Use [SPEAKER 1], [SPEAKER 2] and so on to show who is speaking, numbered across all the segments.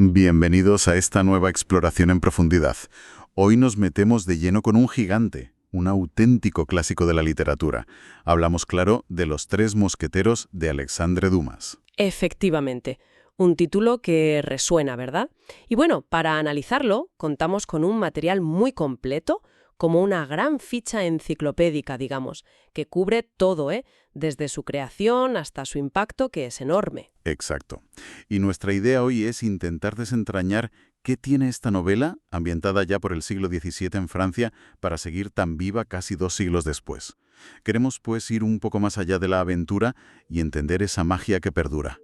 [SPEAKER 1] Bienvenidos a esta nueva exploración en profundidad. Hoy nos metemos de lleno con un gigante, un auténtico clásico de la literatura. Hablamos, claro, de Los Tres Mosqueteros de Alexandre Dumas.
[SPEAKER 2] Efectivamente, un título que resuena, ¿verdad? Y bueno, para analizarlo, contamos con un material muy completo, como una gran ficha enciclopédica, digamos, que cubre todo, desde su creación hasta su impacto, que es enorme.
[SPEAKER 1] Exacto. Y nuestra idea hoy es intentar desentrañar qué tiene esta novela, ambientada ya por el siglo XVII en Francia, para seguir tan viva casi 2 siglos después. Queremos, pues, ir un poco más allá de la aventura y entender esa magia que perdura.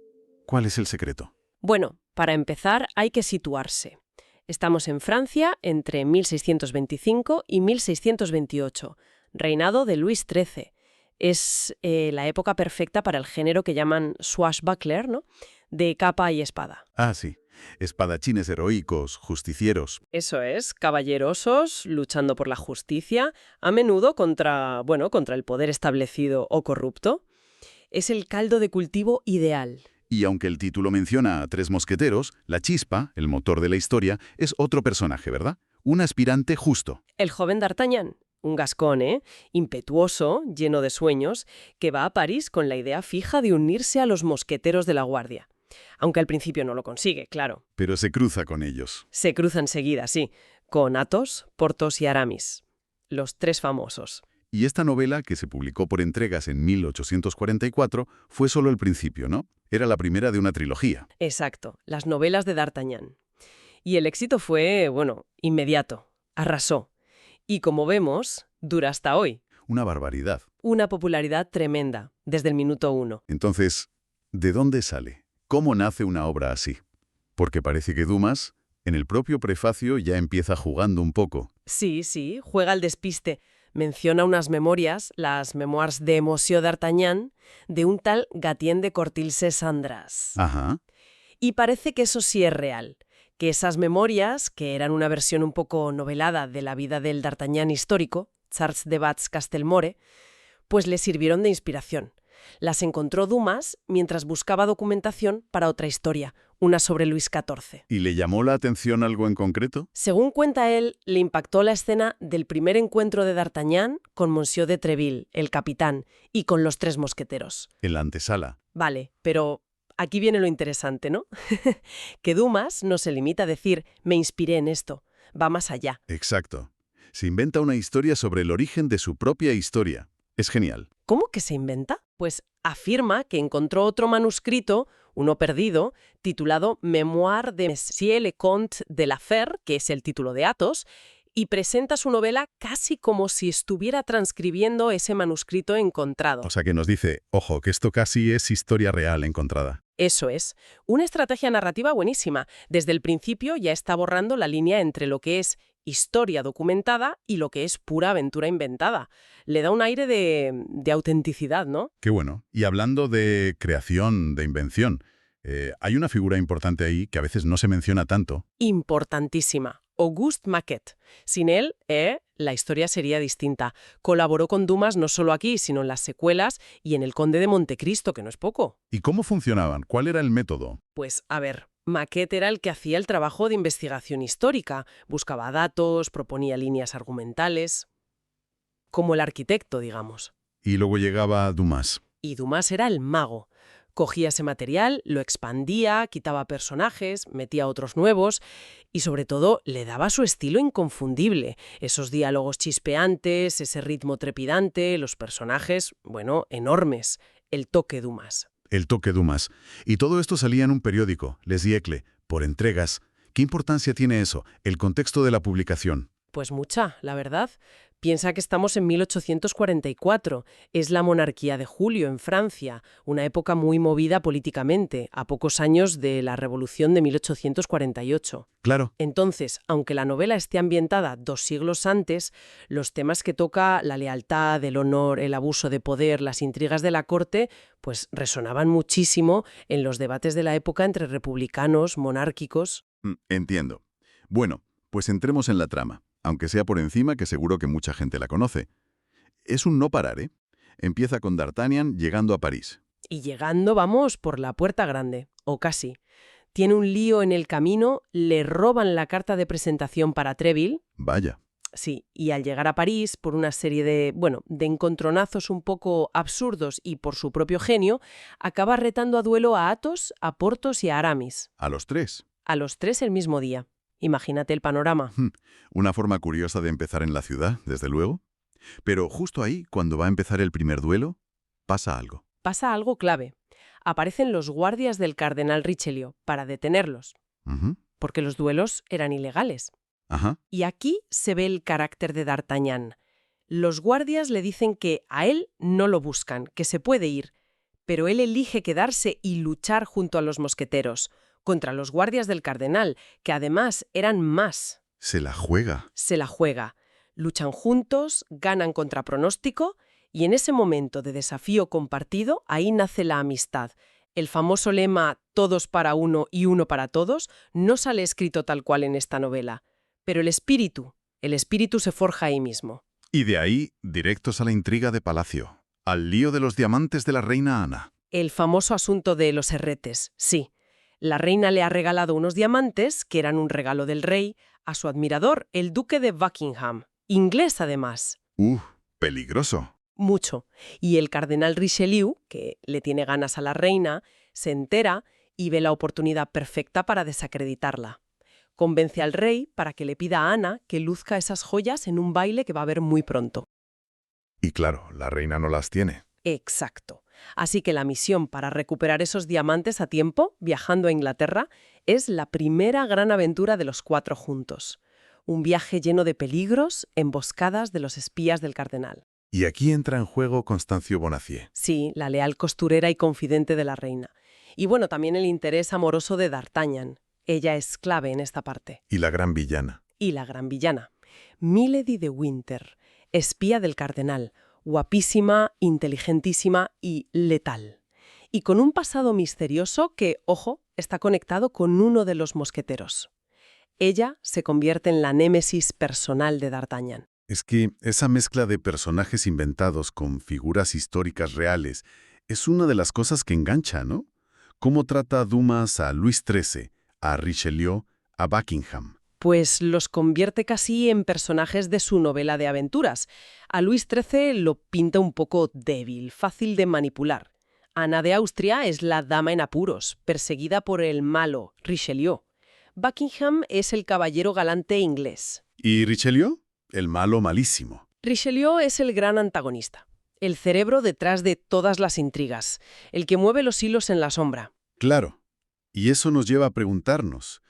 [SPEAKER 1] ¿Cuál es el secreto?
[SPEAKER 2] Bueno, para empezar hay que situarse. Estamos en Francia entre 1625 y 1628, reinado de Luis XIII. Es la época perfecta para el género que llaman swashbuckler, ¿no? De capa y espada.
[SPEAKER 1] Ah, sí. Espadachines heroicos, justicieros.
[SPEAKER 2] Eso es, caballerosos, luchando por la justicia, a menudo contra el poder establecido o corrupto. Es el caldo de cultivo ideal.
[SPEAKER 1] Y aunque el título menciona a tres mosqueteros, la chispa, el motor de la historia, es otro personaje, ¿verdad? Un aspirante justo.
[SPEAKER 2] El joven D'Artagnan, un gascón, impetuoso, lleno de sueños, que va a París con la idea fija de unirse a los mosqueteros de la Guardia. Aunque al principio no lo consigue, claro.
[SPEAKER 1] Pero se cruza con ellos.
[SPEAKER 2] Se cruza enseguida, sí, con Athos, Porthos y Aramis, los tres famosos.
[SPEAKER 1] Y esta novela, que se publicó por entregas en 1844, fue solo el principio, ¿no? Era la primera de una trilogía.
[SPEAKER 2] Exacto, las novelas de D'Artagnan. Y el éxito fue, inmediato. Arrasó. Y como vemos, dura hasta hoy.
[SPEAKER 1] Una barbaridad.
[SPEAKER 2] Una popularidad tremenda, desde el minuto 1.
[SPEAKER 1] Entonces, ¿de dónde sale? ¿Cómo nace una obra así? Porque parece que Dumas, en el propio prefacio, ya empieza jugando un poco.
[SPEAKER 2] Sí, juega al despiste. Menciona unas memorias, las Memoires de Monsieur d'Artagnan, de un tal Gatien de Cortilse-Sandras.
[SPEAKER 1] Ajá.
[SPEAKER 2] Y parece que eso sí es real, que esas memorias, que eran una versión un poco novelada de la vida del D'Artagnan histórico, Charles de Batz-Castelmore, pues le sirvieron de inspiración. Las encontró Dumas mientras buscaba documentación para otra historia, una sobre Luis XIV.
[SPEAKER 1] ¿Y le llamó la atención algo en concreto?
[SPEAKER 2] Según cuenta él, le impactó la escena del primer encuentro de D'Artagnan con Monsieur de Treville, el capitán, y con los tres mosqueteros.
[SPEAKER 1] En la antesala.
[SPEAKER 2] Vale, pero aquí viene lo interesante, ¿no? Que Dumas no se limita a decir «me inspiré en esto», va más allá.
[SPEAKER 1] Exacto. Se inventa una historia sobre el origen de su propia historia. Es genial.
[SPEAKER 2] ¿Cómo que se inventa? Pues afirma que encontró otro manuscrito, uno perdido, titulado Mémoires de Monsieur le Comte de la Fère, que es el título de Athos, y presenta su novela casi como si estuviera transcribiendo ese manuscrito encontrado.
[SPEAKER 1] O sea que nos dice, ojo, que esto casi es historia real encontrada.
[SPEAKER 2] Eso es. Una estrategia narrativa buenísima. Desde el principio ya está borrando la línea entre lo que es historia documentada y lo que es pura aventura inventada. Le da un aire de autenticidad, ¿no?
[SPEAKER 1] Qué bueno. Y hablando de creación, de invención, hay una figura importante ahí que a veces no se menciona tanto.
[SPEAKER 2] Importantísima. Auguste Maquet. Sin él, la historia sería distinta. Colaboró con Dumas no solo aquí, sino en las secuelas y en El Conde de Montecristo, que no es poco.
[SPEAKER 1] ¿Y cómo funcionaban? ¿Cuál era el método?
[SPEAKER 2] Pues, a ver, Maquet era el que hacía el trabajo de investigación histórica. Buscaba datos, proponía líneas argumentales. Como el arquitecto, digamos.
[SPEAKER 1] Y luego llegaba Dumas.
[SPEAKER 2] Y Dumas era el mago. Cogía ese material, lo expandía, quitaba personajes, metía otros nuevos y, sobre todo, le daba su estilo inconfundible. Esos diálogos chispeantes, ese ritmo trepidante, los personajes, enormes. El toque Dumas.
[SPEAKER 1] El toque Dumas. Y todo esto salía en un periódico, Les Siècles, por entregas. ¿Qué importancia tiene eso, el contexto de la publicación?
[SPEAKER 2] Pues mucha, la verdad. Piensa que estamos en 1844. Es la monarquía de Julio en Francia, una época muy movida políticamente, a pocos años de la Revolución de 1848.
[SPEAKER 1] Claro.
[SPEAKER 2] Entonces, aunque la novela esté ambientada 2 siglos antes, los temas que toca, la lealtad, el honor, el abuso de poder, las intrigas de la corte, pues resonaban muchísimo en los debates de la época entre republicanos, monárquicos.
[SPEAKER 1] Entiendo. Bueno, pues entremos en la trama. Aunque sea por encima, que seguro que mucha gente la conoce. Es un no parar, ¿eh? Empieza con D'Artagnan llegando a París.
[SPEAKER 2] Y llegando, vamos, por la puerta grande, o casi. Tiene un lío en el camino, le roban la carta de presentación para Treville.
[SPEAKER 1] Vaya.
[SPEAKER 2] Sí, y al llegar a París, por una serie de encontronazos un poco absurdos y por su propio genio, acaba retando a duelo a Athos, a Porthos y a Aramis.
[SPEAKER 1] A los 3.
[SPEAKER 2] A los 3 el mismo día. Imagínate el panorama.
[SPEAKER 1] Una forma curiosa de empezar en la ciudad, desde luego. Pero justo ahí, cuando va a empezar el primer duelo, pasa algo.
[SPEAKER 2] Pasa algo clave. Aparecen los guardias del cardenal Richelieu para detenerlos,
[SPEAKER 1] Ujú.
[SPEAKER 2] porque los duelos eran ilegales.
[SPEAKER 1] Ajá.
[SPEAKER 2] Y aquí se ve el carácter de D'Artagnan. Los guardias le dicen que a él no lo buscan, que se puede ir, pero él elige quedarse y luchar junto a los mosqueteros, contra los guardias del cardenal, que además eran más.
[SPEAKER 1] Se la juega.
[SPEAKER 2] Se la juega. Luchan juntos, ganan contra pronóstico, y en ese momento de desafío compartido, ahí nace la amistad. El famoso lema «todos para uno y uno para todos» no sale escrito tal cual en esta novela. Pero el espíritu se forja ahí mismo.
[SPEAKER 1] Y de ahí, directos a la intriga de Palacio, al lío de los diamantes de la reina Ana.
[SPEAKER 2] El famoso asunto de los herretes, sí. La reina le ha regalado unos diamantes, que eran un regalo del rey, a su admirador, el duque de Buckingham, inglés además.
[SPEAKER 1] Peligroso.
[SPEAKER 2] Mucho. Y el cardenal Richelieu, que le tiene ganas a la reina, se entera y ve la oportunidad perfecta para desacreditarla. Convence al rey para que le pida a Ana que luzca esas joyas en un baile que va a haber muy pronto.
[SPEAKER 1] Y claro, la reina no las tiene.
[SPEAKER 2] Exacto. Así que la misión para recuperar esos diamantes a tiempo, viajando a Inglaterra, es la primera gran aventura de los 4 juntos. Un viaje lleno de peligros, emboscadas de los espías del cardenal.
[SPEAKER 1] Y aquí entra en juego Constancio Bonacieux.
[SPEAKER 2] Sí, la leal costurera y confidente de la reina. Y bueno, también el interés amoroso de D'Artagnan. Ella es clave en esta parte.
[SPEAKER 1] Y la gran villana.
[SPEAKER 2] Y la gran villana. Milady de Winter, espía del cardenal, guapísima, inteligentísima y letal. Y con un pasado misterioso que, ojo, está conectado con uno de los mosqueteros. Ella se convierte en la némesis personal de D'Artagnan.
[SPEAKER 1] Es que esa mezcla de personajes inventados con figuras históricas reales es una de las cosas que engancha, ¿no? ¿Cómo trata Dumas a Luis XIII, a Richelieu, a Buckingham?
[SPEAKER 2] Pues los convierte casi en personajes de su novela de aventuras. A Luis XIII lo pinta un poco débil, fácil de manipular. Ana de Austria es la dama en apuros, perseguida por el malo, Richelieu. Buckingham es el caballero galante inglés.
[SPEAKER 1] ¿Y Richelieu? El malo malísimo.
[SPEAKER 2] Richelieu es el gran antagonista, el cerebro detrás de todas las intrigas, el que mueve los hilos en la sombra.
[SPEAKER 1] Claro. Y eso nos lleva a preguntarnos,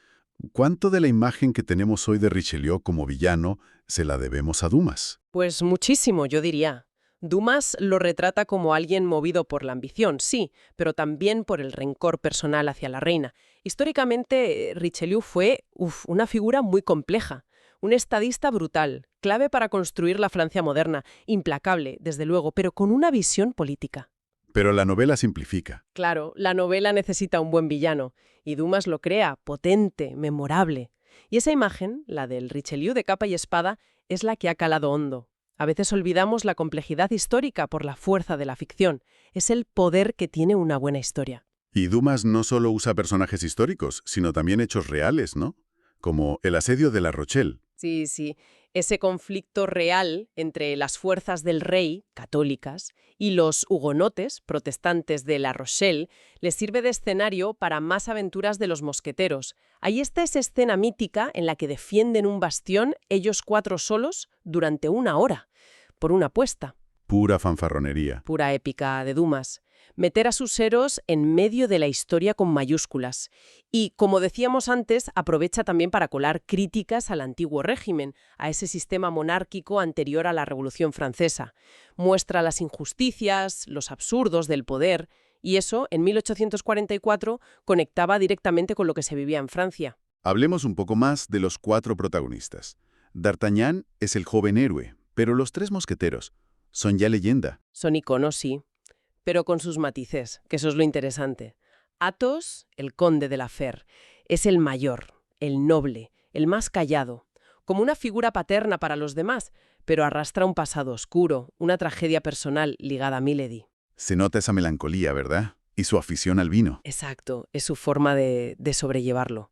[SPEAKER 1] ¿cuánto de la imagen que tenemos hoy de Richelieu como villano se la debemos a Dumas?
[SPEAKER 2] Pues muchísimo, yo diría. Dumas lo retrata como alguien movido por la ambición, sí, pero también por el rencor personal hacia la reina. Históricamente, Richelieu fue una figura muy compleja. Un estadista brutal, clave para construir la Francia moderna, implacable, desde luego, pero con una visión política.
[SPEAKER 1] Pero la novela simplifica.
[SPEAKER 2] Claro, la novela necesita un buen villano, y Dumas lo crea, potente, memorable. Y esa imagen, la del Richelieu de capa y espada, es la que ha calado hondo. A veces olvidamos la complejidad histórica por la fuerza de la ficción. Es el poder que tiene una buena historia.
[SPEAKER 1] Y Dumas no solo usa personajes históricos, sino también hechos reales, ¿no? Como el asedio de La Rochelle.
[SPEAKER 2] Sí. Ese conflicto real entre las fuerzas del rey, católicas, y los hugonotes, protestantes de La Rochelle, les sirve de escenario para más aventuras de los mosqueteros. Ahí está esa escena mítica en la que defienden un bastión, ellos 4 solos, durante 1 hora, por una apuesta.
[SPEAKER 1] Pura fanfarronería.
[SPEAKER 2] Pura épica de Dumas. Meter a sus héroes en medio de la historia con mayúsculas. Y, como decíamos antes, aprovecha también para colar críticas al antiguo régimen, a ese sistema monárquico anterior a la Revolución Francesa. Muestra las injusticias, los absurdos del poder, y eso, en 1844, conectaba directamente con lo que se vivía en Francia.
[SPEAKER 1] Hablemos un poco más de los 4 protagonistas. D'Artagnan es el joven héroe, pero los 3 mosqueteros son ya leyenda.
[SPEAKER 2] Son iconos, sí, pero con sus matices, que eso es lo interesante. Athos, el conde de la Fère, es el mayor, el noble, el más callado, como una figura paterna para los demás, pero arrastra un pasado oscuro, una tragedia personal ligada a Milady.
[SPEAKER 1] Se nota esa melancolía, ¿verdad? Y su afición al vino.
[SPEAKER 2] Exacto, es su forma de sobrellevarlo.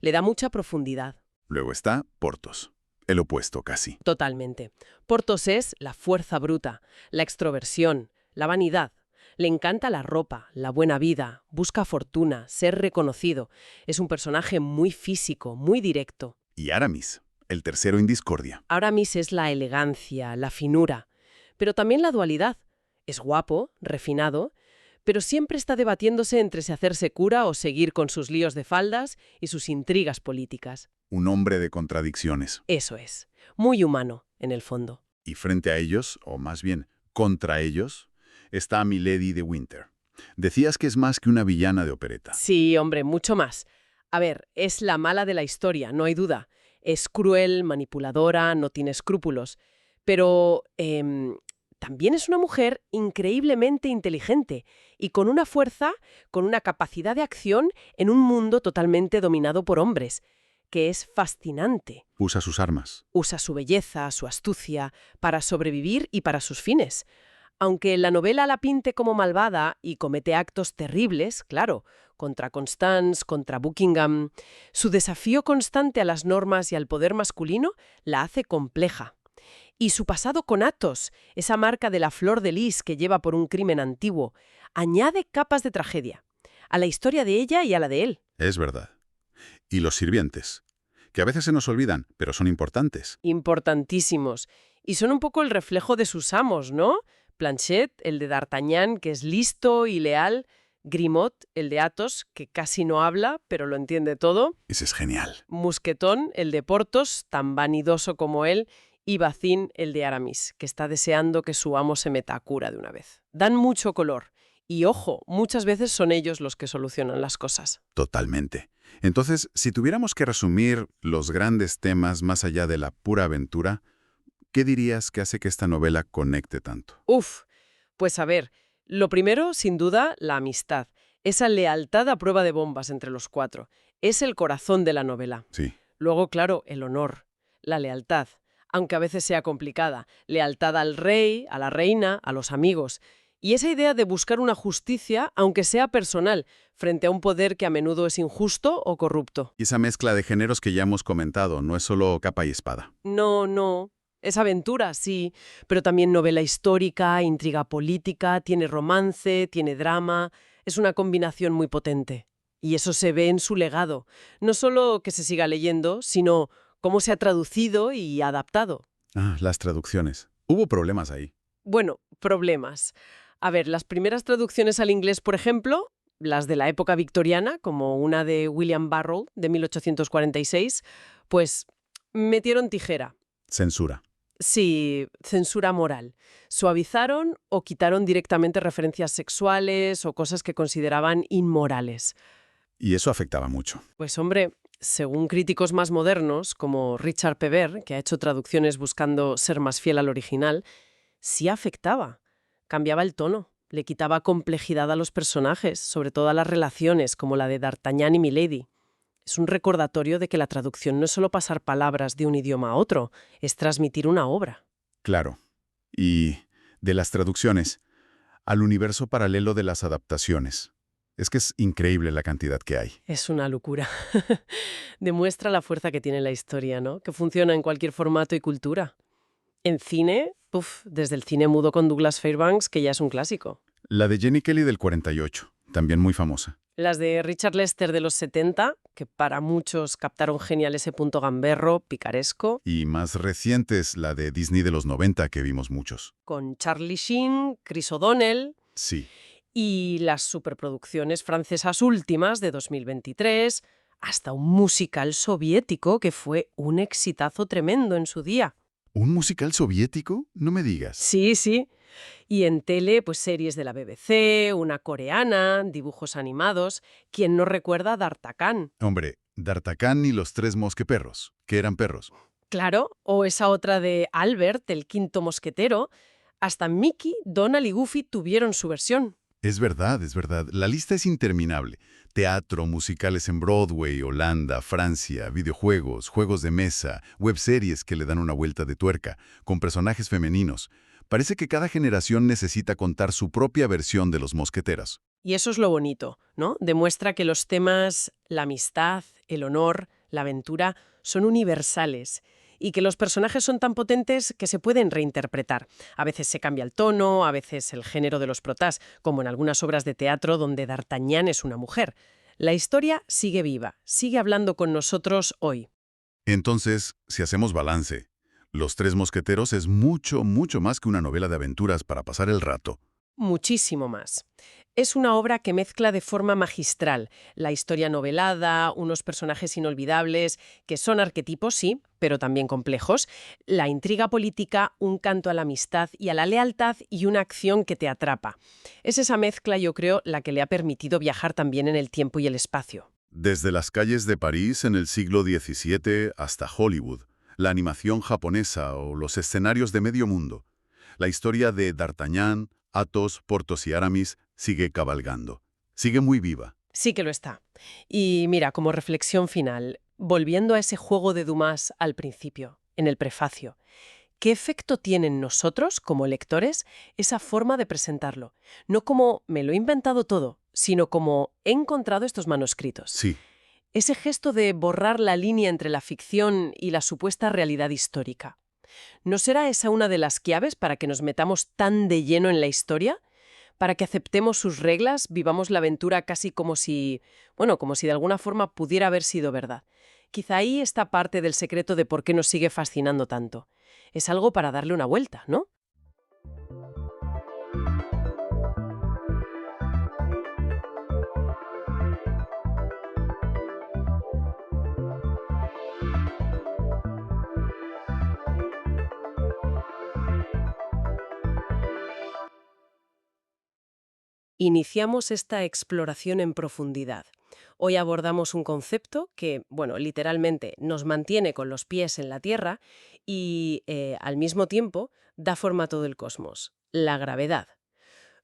[SPEAKER 2] Le da mucha profundidad.
[SPEAKER 1] Luego está Porthos, el opuesto casi.
[SPEAKER 2] Totalmente. Porthos es la fuerza bruta, la extroversión, la vanidad. Le encanta la ropa, la buena vida, busca fortuna, ser reconocido. Es un personaje muy físico, muy directo.
[SPEAKER 1] Y Aramis, el tercero en discordia.
[SPEAKER 2] Aramis es la elegancia, la finura, pero también la dualidad. Es guapo, refinado, pero siempre está debatiéndose entre si hacerse cura o seguir con sus líos de faldas y sus intrigas políticas.
[SPEAKER 1] Un hombre de contradicciones.
[SPEAKER 2] Eso es, muy humano, en el fondo.
[SPEAKER 1] Y frente a ellos, o más bien contra ellos, está Milady de Winter. Decías que es más que una villana de opereta.
[SPEAKER 2] Sí, hombre, mucho más. A ver, es la mala de la historia, no hay duda. Es cruel, manipuladora, no tiene escrúpulos. Pero también es una mujer increíblemente inteligente y con una fuerza, con una capacidad de acción en un mundo totalmente dominado por hombres, que es fascinante.
[SPEAKER 1] Usa sus armas.
[SPEAKER 2] Usa su belleza, su astucia, para sobrevivir y para sus fines. Aunque la novela la pinte como malvada y comete actos terribles, claro, contra Constance, contra Buckingham, su desafío constante a las normas y al poder masculino la hace compleja. Y su pasado con Athos, esa marca de la flor de lis que lleva por un crimen antiguo, añade capas de tragedia a la historia de ella y a la de él.
[SPEAKER 1] Es verdad. Y los sirvientes, que a veces se nos olvidan, pero son importantes.
[SPEAKER 2] Importantísimos. Y son un poco el reflejo de sus amos, ¿no? Planchet, el de D'Artagnan, que es listo y leal. Grimaud, el de Athos, que casi no habla, pero lo entiende todo.
[SPEAKER 1] Ese es genial.
[SPEAKER 2] Mousqueton, el de Porthos, tan vanidoso como él. Y Bazin, el de Aramis, que está deseando que su amo se meta a cura de una vez. Dan mucho color. Y ojo, muchas veces son ellos los que solucionan las cosas.
[SPEAKER 1] Totalmente. Entonces, si tuviéramos que resumir los grandes temas más allá de la pura aventura, ¿qué dirías que hace que esta novela conecte tanto?
[SPEAKER 2] Pues a ver, lo primero, sin duda, la amistad. Esa lealtad a prueba de bombas entre los cuatro. Es el corazón de la novela.
[SPEAKER 1] Sí.
[SPEAKER 2] Luego, claro, el honor, la lealtad, aunque a veces sea complicada. Lealtad al rey, a la reina, a los amigos. Y esa idea de buscar una justicia, aunque sea personal, frente a un poder que a menudo es injusto o corrupto.
[SPEAKER 1] Y esa mezcla de géneros que ya hemos comentado, no es solo capa y espada.
[SPEAKER 2] No. Es aventura, sí, pero también novela histórica, intriga política, tiene romance, tiene drama. Es una combinación muy potente. Y eso se ve en su legado. No solo que se siga leyendo, sino cómo se ha traducido y adaptado.
[SPEAKER 1] Las traducciones. Hubo problemas ahí.
[SPEAKER 2] Bueno, problemas. A ver, las primeras traducciones al inglés, por ejemplo, las de la época victoriana, como una de William Barrow de 1846, pues metieron tijera.
[SPEAKER 1] Censura.
[SPEAKER 2] Sí, censura moral. Suavizaron o quitaron directamente referencias sexuales o cosas que consideraban inmorales.
[SPEAKER 1] Y eso afectaba mucho.
[SPEAKER 2] Pues hombre, según críticos más modernos, como Richard Pever, que ha hecho traducciones buscando ser más fiel al original, sí afectaba. Cambiaba el tono, le quitaba complejidad a los personajes, sobre todo a las relaciones, como la de D'Artagnan y Milady. Es un recordatorio de que la traducción no es solo pasar palabras de un idioma a otro, es transmitir una obra.
[SPEAKER 1] Claro. Y de las traducciones al universo paralelo de las adaptaciones. Es que es increíble la cantidad que hay.
[SPEAKER 2] Es una locura. Demuestra la fuerza que tiene la historia, ¿no? Que funciona en cualquier formato y cultura. En cine, desde el cine mudo con Douglas Fairbanks, que ya es un clásico.
[SPEAKER 1] La de Jenny Kelly del 48, también muy famosa.
[SPEAKER 2] Las de Richard Lester de los 70, que para muchos captaron genial ese punto gamberro, picaresco.
[SPEAKER 1] Y más recientes, la de Disney de los 90, que vimos muchos.
[SPEAKER 2] Con Charlie Sheen, Chris O'Donnell.
[SPEAKER 1] Sí.
[SPEAKER 2] Y las superproducciones francesas últimas de 2023, hasta un musical soviético que fue un exitazo tremendo en su día.
[SPEAKER 1] ¿Un musical soviético? No me digas.
[SPEAKER 2] Sí. Y en tele, pues series de la BBC, una coreana, dibujos animados. ¿Quién no recuerda a D'Artagnan?
[SPEAKER 1] Hombre, D'Artagnan y los tres mosqueperros, que eran perros.
[SPEAKER 2] Claro, o esa otra de Albert, el quinto mosquetero. Hasta Mickey, Donald y Goofy tuvieron su versión.
[SPEAKER 1] Es verdad. La lista es interminable. Teatro, musicales en Broadway, Holanda, Francia, videojuegos, juegos de mesa, webseries que le dan una vuelta de tuerca, con personajes femeninos. Parece que cada generación necesita contar su propia versión de los mosqueteros.
[SPEAKER 2] Y eso es lo bonito, ¿no? Demuestra que los temas, la amistad, el honor, la aventura, son universales y que los personajes son tan potentes que se pueden reinterpretar. A veces se cambia el tono, a veces el género de los protás, como en algunas obras de teatro donde D'Artagnan es una mujer. La historia sigue viva, sigue hablando con nosotros hoy.
[SPEAKER 1] Entonces, si hacemos balance, Los Tres Mosqueteros es mucho, mucho más que una novela de aventuras para pasar el rato.
[SPEAKER 2] Muchísimo más. Es una obra que mezcla de forma magistral la historia novelada, unos personajes inolvidables, que son arquetipos, sí, pero también complejos, la intriga política, un canto a la amistad y a la lealtad y una acción que te atrapa. Es esa mezcla, yo creo, la que le ha permitido viajar también en el tiempo y el espacio.
[SPEAKER 1] Desde las calles de París en el siglo XVII hasta Hollywood, la animación japonesa o los escenarios de medio mundo, la historia de D'Artagnan, Athos, Porthos y Aramis sigue cabalgando. Sigue muy viva.
[SPEAKER 2] Sí que lo está. Y mira, como reflexión final, volviendo a ese juego de Dumas al principio, en el prefacio, ¿qué efecto tiene en nosotros, como lectores, esa forma de presentarlo? No como me lo he inventado todo, sino como he encontrado estos manuscritos.
[SPEAKER 1] Sí,
[SPEAKER 2] Ese gesto de borrar la línea entre la ficción y la supuesta realidad histórica. ¿No será esa una de las claves para que nos metamos tan de lleno en la historia? Para que aceptemos sus reglas, vivamos la aventura casi como si, bueno, como si de alguna forma pudiera haber sido verdad. Quizá ahí está parte del secreto de por qué nos sigue fascinando tanto. Es algo para darle una vuelta, ¿no? Iniciamos esta exploración en profundidad. Hoy abordamos un concepto que, bueno, literalmente nos mantiene con los pies en la Tierra y, al mismo tiempo, da forma a todo el cosmos: la gravedad.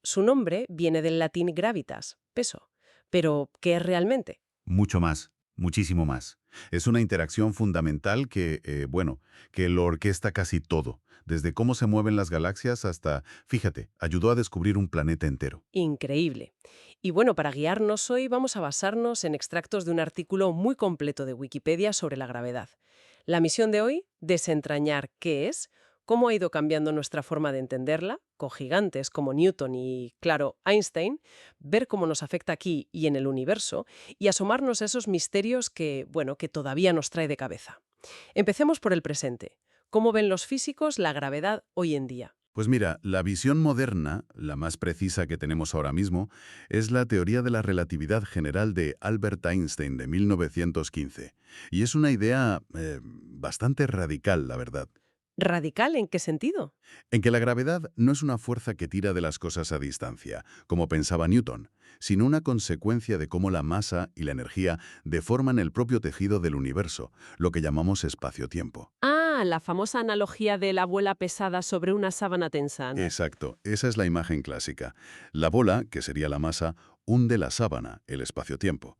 [SPEAKER 2] Su nombre viene del latín gravitas, peso. Pero, ¿qué es realmente?
[SPEAKER 1] mucho más, muchísimo más. Es una interacción fundamental que lo orquesta casi todo, desde cómo se mueven las galaxias hasta, fíjate, ayudó a descubrir un planeta entero.
[SPEAKER 2] Increíble. Y bueno, para guiarnos hoy vamos a basarnos en extractos de un artículo muy completo de Wikipedia sobre la gravedad. La misión de hoy, desentrañar qué es, cómo ha ido cambiando nuestra forma de entenderla, con gigantes como Newton y, claro, Einstein, ver cómo nos afecta aquí y en el universo, y asomarnos a esos misterios que, bueno, que todavía nos trae de cabeza. Empecemos por el presente. ¿Cómo ven los físicos la gravedad hoy en día?
[SPEAKER 1] Pues mira, la visión moderna, la más precisa que tenemos ahora mismo, es la teoría de la relatividad general de Albert Einstein de 1915. Y es una idea bastante radical, la verdad.
[SPEAKER 2] ¿Radical en qué sentido?
[SPEAKER 1] En que la gravedad no es una fuerza que tira de las cosas a distancia, como pensaba Newton, sino una consecuencia de cómo la masa y la energía deforman el propio tejido del universo, lo que llamamos espacio-tiempo.
[SPEAKER 2] Ah, la famosa analogía de la bola pesada sobre una sábana tensa, ¿no?
[SPEAKER 1] Exacto, esa es la imagen clásica. La bola, que sería la masa, hunde la sábana, el espacio-tiempo.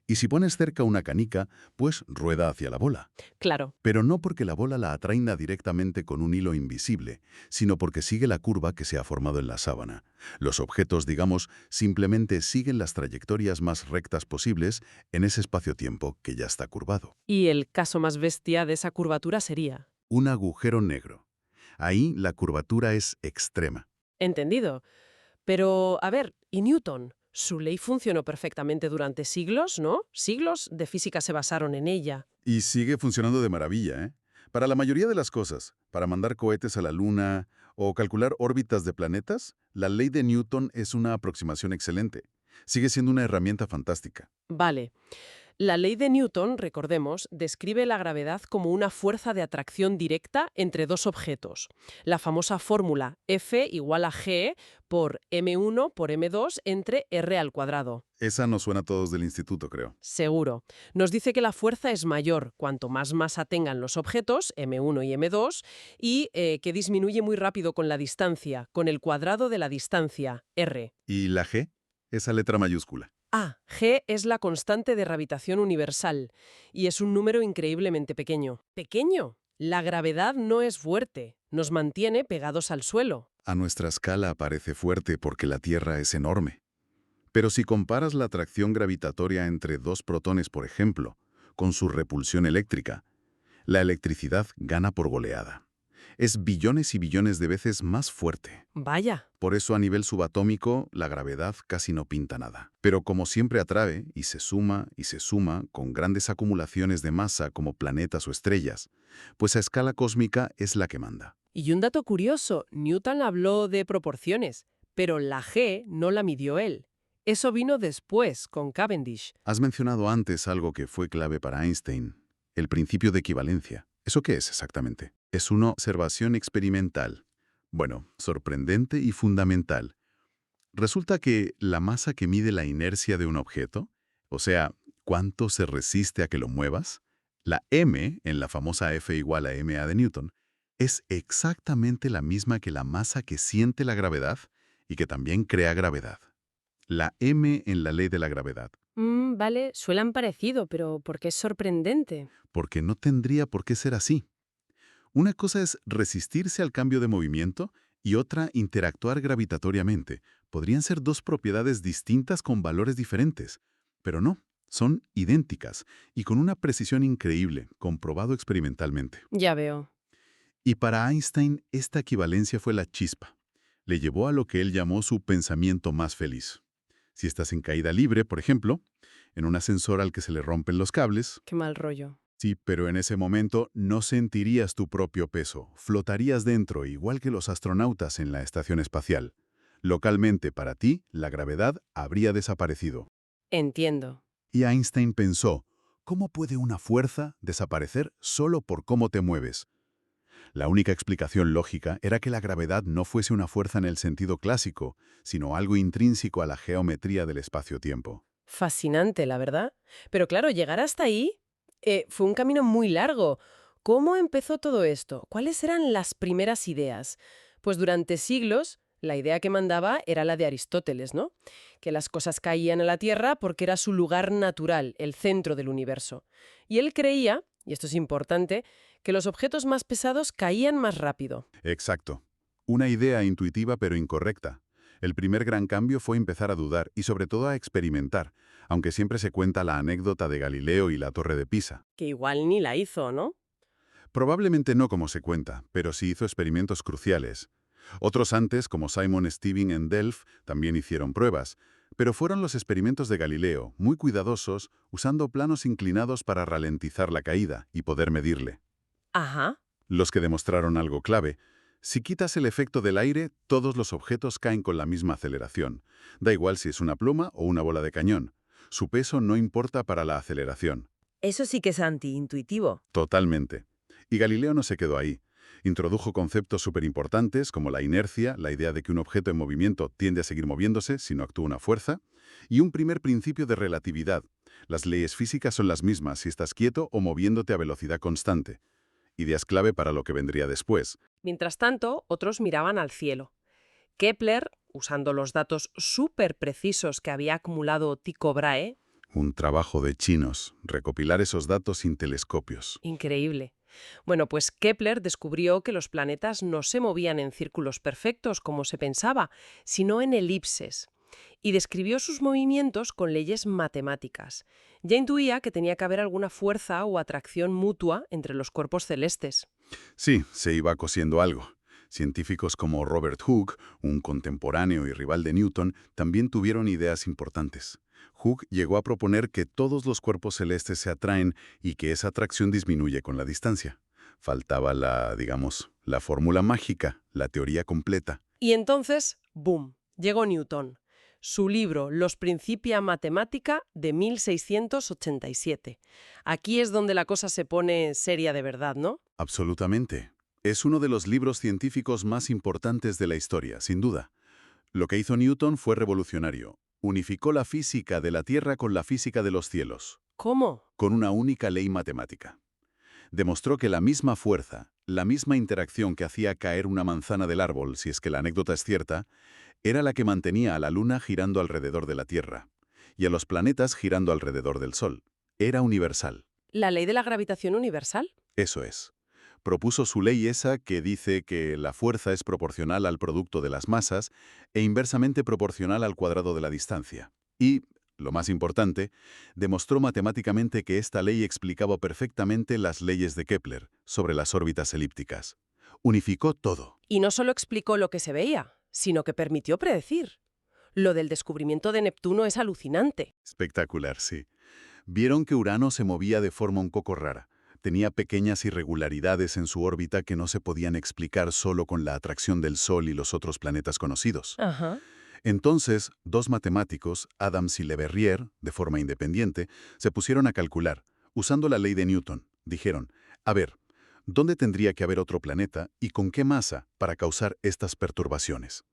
[SPEAKER 1] Y si pones cerca una canica, pues rueda hacia la bola.
[SPEAKER 2] Claro.
[SPEAKER 1] Pero no porque la bola la atraina directamente con un hilo invisible, sino porque sigue la curva que se ha formado en la sábana. Los objetos, digamos, simplemente siguen las trayectorias más rectas posibles en ese espacio-tiempo que ya está curvado.
[SPEAKER 2] Y el caso más bestia de esa curvatura sería.
[SPEAKER 1] Un agujero negro. Ahí la curvatura es extrema.
[SPEAKER 2] Entendido. Pero, a ver, ¿y Newton? Su ley funcionó perfectamente durante siglos, ¿no? Siglos de física se basaron en ella.
[SPEAKER 1] Y sigue funcionando de maravilla, ¿eh? Para la mayoría de las cosas, para mandar cohetes a la Luna o calcular órbitas de planetas, la ley de Newton es una aproximación excelente. Sigue siendo una herramienta fantástica.
[SPEAKER 2] Vale. La ley de Newton, recordemos, describe la gravedad como una fuerza de atracción directa entre dos objetos. La famosa fórmula F igual a G por m1 por m2 entre r al cuadrado.
[SPEAKER 1] Esa nos suena a todos del instituto, creo.
[SPEAKER 2] Seguro. Nos dice que la fuerza es mayor cuanto más masa tengan los objetos, m1 y m2, y que disminuye muy rápido con la distancia, con el cuadrado de la distancia, r.
[SPEAKER 1] ¿Y la G? Esa letra mayúscula.
[SPEAKER 2] Ah, G es la constante de gravitación universal, y es un número increíblemente pequeño. ¿Pequeño? La gravedad no es fuerte, nos mantiene pegados al suelo.
[SPEAKER 1] A nuestra escala parece fuerte porque la Tierra es enorme. Pero si comparas la atracción gravitatoria entre dos protones, por ejemplo, con su repulsión eléctrica, la electricidad gana por goleada. Es billones y billones de veces más fuerte.
[SPEAKER 2] Vaya.
[SPEAKER 1] Por eso a nivel subatómico, la gravedad casi no pinta nada. Pero como siempre atrae y se suma con grandes acumulaciones de masa como planetas o estrellas, pues a escala cósmica es la que manda.
[SPEAKER 2] Y un dato curioso, Newton habló de proporciones, pero la G no la midió él. Eso vino después, con Cavendish.
[SPEAKER 1] Has mencionado antes algo que fue clave para Einstein, el principio de equivalencia. ¿Eso qué es exactamente? Es una observación experimental. Bueno, sorprendente y fundamental. Resulta que la masa que mide la inercia de un objeto, o sea, cuánto se resiste a que lo muevas, la m, en la famosa F igual a ma de Newton, es exactamente la misma que la masa que siente la gravedad y que también crea gravedad. La m en la ley de la gravedad,
[SPEAKER 2] Vale, suenan parecido, pero ¿por qué es sorprendente?
[SPEAKER 1] porque no tendría por qué ser así. Una cosa es resistirse al cambio de movimiento y otra interactuar gravitatoriamente. Podrían ser dos propiedades distintas con valores diferentes, pero no, son idénticas y con una precisión increíble, comprobado experimentalmente.
[SPEAKER 2] Ya veo.
[SPEAKER 1] Y para Einstein, esta equivalencia fue la chispa. Le llevó a lo que él llamó su pensamiento más feliz. Si estás en caída libre, por ejemplo, en un ascensor al que se le rompen los cables,
[SPEAKER 2] Qué mal rollo.
[SPEAKER 1] sí, pero en ese momento no sentirías tu propio peso, flotarías dentro igual que los astronautas en la estación espacial. Localmente para ti, la gravedad habría desaparecido.
[SPEAKER 2] Entiendo.
[SPEAKER 1] Y Einstein pensó, ¿cómo puede una fuerza desaparecer solo por cómo te mueves? La única explicación lógica era que la gravedad no fuese una fuerza en el sentido clásico, sino algo intrínseco a la geometría del espacio-tiempo.
[SPEAKER 2] Fascinante, la verdad. Pero claro, llegar hasta ahí fue un camino muy largo. ¿Cómo empezó todo esto? ¿Cuáles eran las primeras ideas? Pues durante siglos, la idea que mandaba era la de Aristóteles, ¿no? Que las cosas caían a la Tierra porque era su lugar natural, el centro del universo. Y él creía, y esto es importante, que los objetos más pesados caían más rápido.
[SPEAKER 1] Exacto. Una idea intuitiva pero incorrecta. El primer gran cambio fue empezar a dudar y sobre todo a experimentar, aunque siempre se cuenta la anécdota de Galileo y la Torre de Pisa.
[SPEAKER 2] Que igual ni la hizo, ¿no?
[SPEAKER 1] Probablemente no como se cuenta, pero sí hizo experimentos cruciales. Otros antes, como Simon Stevin en Delft, también hicieron pruebas, pero fueron los experimentos de Galileo, muy cuidadosos, usando planos inclinados para ralentizar la caída y poder medirle.
[SPEAKER 2] Ajá.
[SPEAKER 1] Los que demostraron algo clave. Si quitas el efecto del aire, todos los objetos caen con la misma aceleración. Da igual si es una pluma o una bola de cañón. Su peso no importa para la aceleración.
[SPEAKER 2] Eso sí que es antiintuitivo.
[SPEAKER 1] Totalmente. Y Galileo no se quedó ahí. Introdujo conceptos superimportantes como la inercia, la idea de que un objeto en movimiento tiende a seguir moviéndose si no actúa una fuerza, y un primer principio de relatividad. Las leyes físicas son las mismas si estás quieto o moviéndote a velocidad constante. Ideas clave para lo que vendría después.
[SPEAKER 2] Mientras tanto, otros miraban al cielo. Kepler, usando los datos súper precisos que había acumulado Tycho Brahe,
[SPEAKER 1] Un trabajo de chinos, recopilar esos datos sin telescopios.
[SPEAKER 2] increíble. Bueno, pues Kepler descubrió que los planetas no se movían en círculos perfectos como se pensaba, sino en elipses. Y describió sus movimientos con leyes matemáticas. Ya intuía que tenía que haber alguna fuerza o atracción mutua entre los cuerpos celestes.
[SPEAKER 1] Sí, se iba cosiendo algo. Científicos como Robert Hooke, un contemporáneo y rival de Newton, también tuvieron ideas importantes. Hooke llegó a proponer que todos los cuerpos celestes se atraen y que esa atracción disminuye con la distancia. Faltaba la fórmula mágica, la teoría completa.
[SPEAKER 2] Y entonces, ¡boom!, llegó Newton. Su libro Los Principia Mathematica de 1687. Aquí es donde la cosa se pone seria de verdad, ¿no?
[SPEAKER 1] Absolutamente. Es uno de los libros científicos más importantes de la historia, sin duda. Lo que hizo Newton fue revolucionario. Unificó la física de la Tierra con la física de los cielos,
[SPEAKER 2] ¿Cómo?
[SPEAKER 1] con una única ley matemática. Demostró que la misma fuerza, la misma interacción que hacía caer una manzana del árbol, si es que la anécdota es cierta, era la que mantenía a la Luna girando alrededor de la Tierra y a los planetas girando alrededor del Sol. Era universal.
[SPEAKER 2] ¿La ley de la gravitación universal?
[SPEAKER 1] Eso es. Propuso su ley esa que dice que la fuerza es proporcional al producto de las masas e inversamente proporcional al cuadrado de la distancia. Y, lo más importante, demostró matemáticamente que esta ley explicaba perfectamente las leyes de Kepler sobre las órbitas elípticas. Unificó todo.
[SPEAKER 2] Y no solo explicó lo que se veía, sino que permitió predecir. Lo del descubrimiento de Neptuno es alucinante.
[SPEAKER 1] Espectacular, sí. Vieron que Urano se movía de forma un poco rara. Tenía pequeñas irregularidades en su órbita que no se podían explicar solo con la atracción del Sol y los otros planetas conocidos.
[SPEAKER 2] Ajá.
[SPEAKER 1] Entonces, dos matemáticos, Adams y Le Verrier, de forma independiente, se pusieron a calcular, usando la ley de Newton. Dijeron, a ver, ¿dónde tendría que haber otro planeta y con qué masa para causar estas perturbaciones?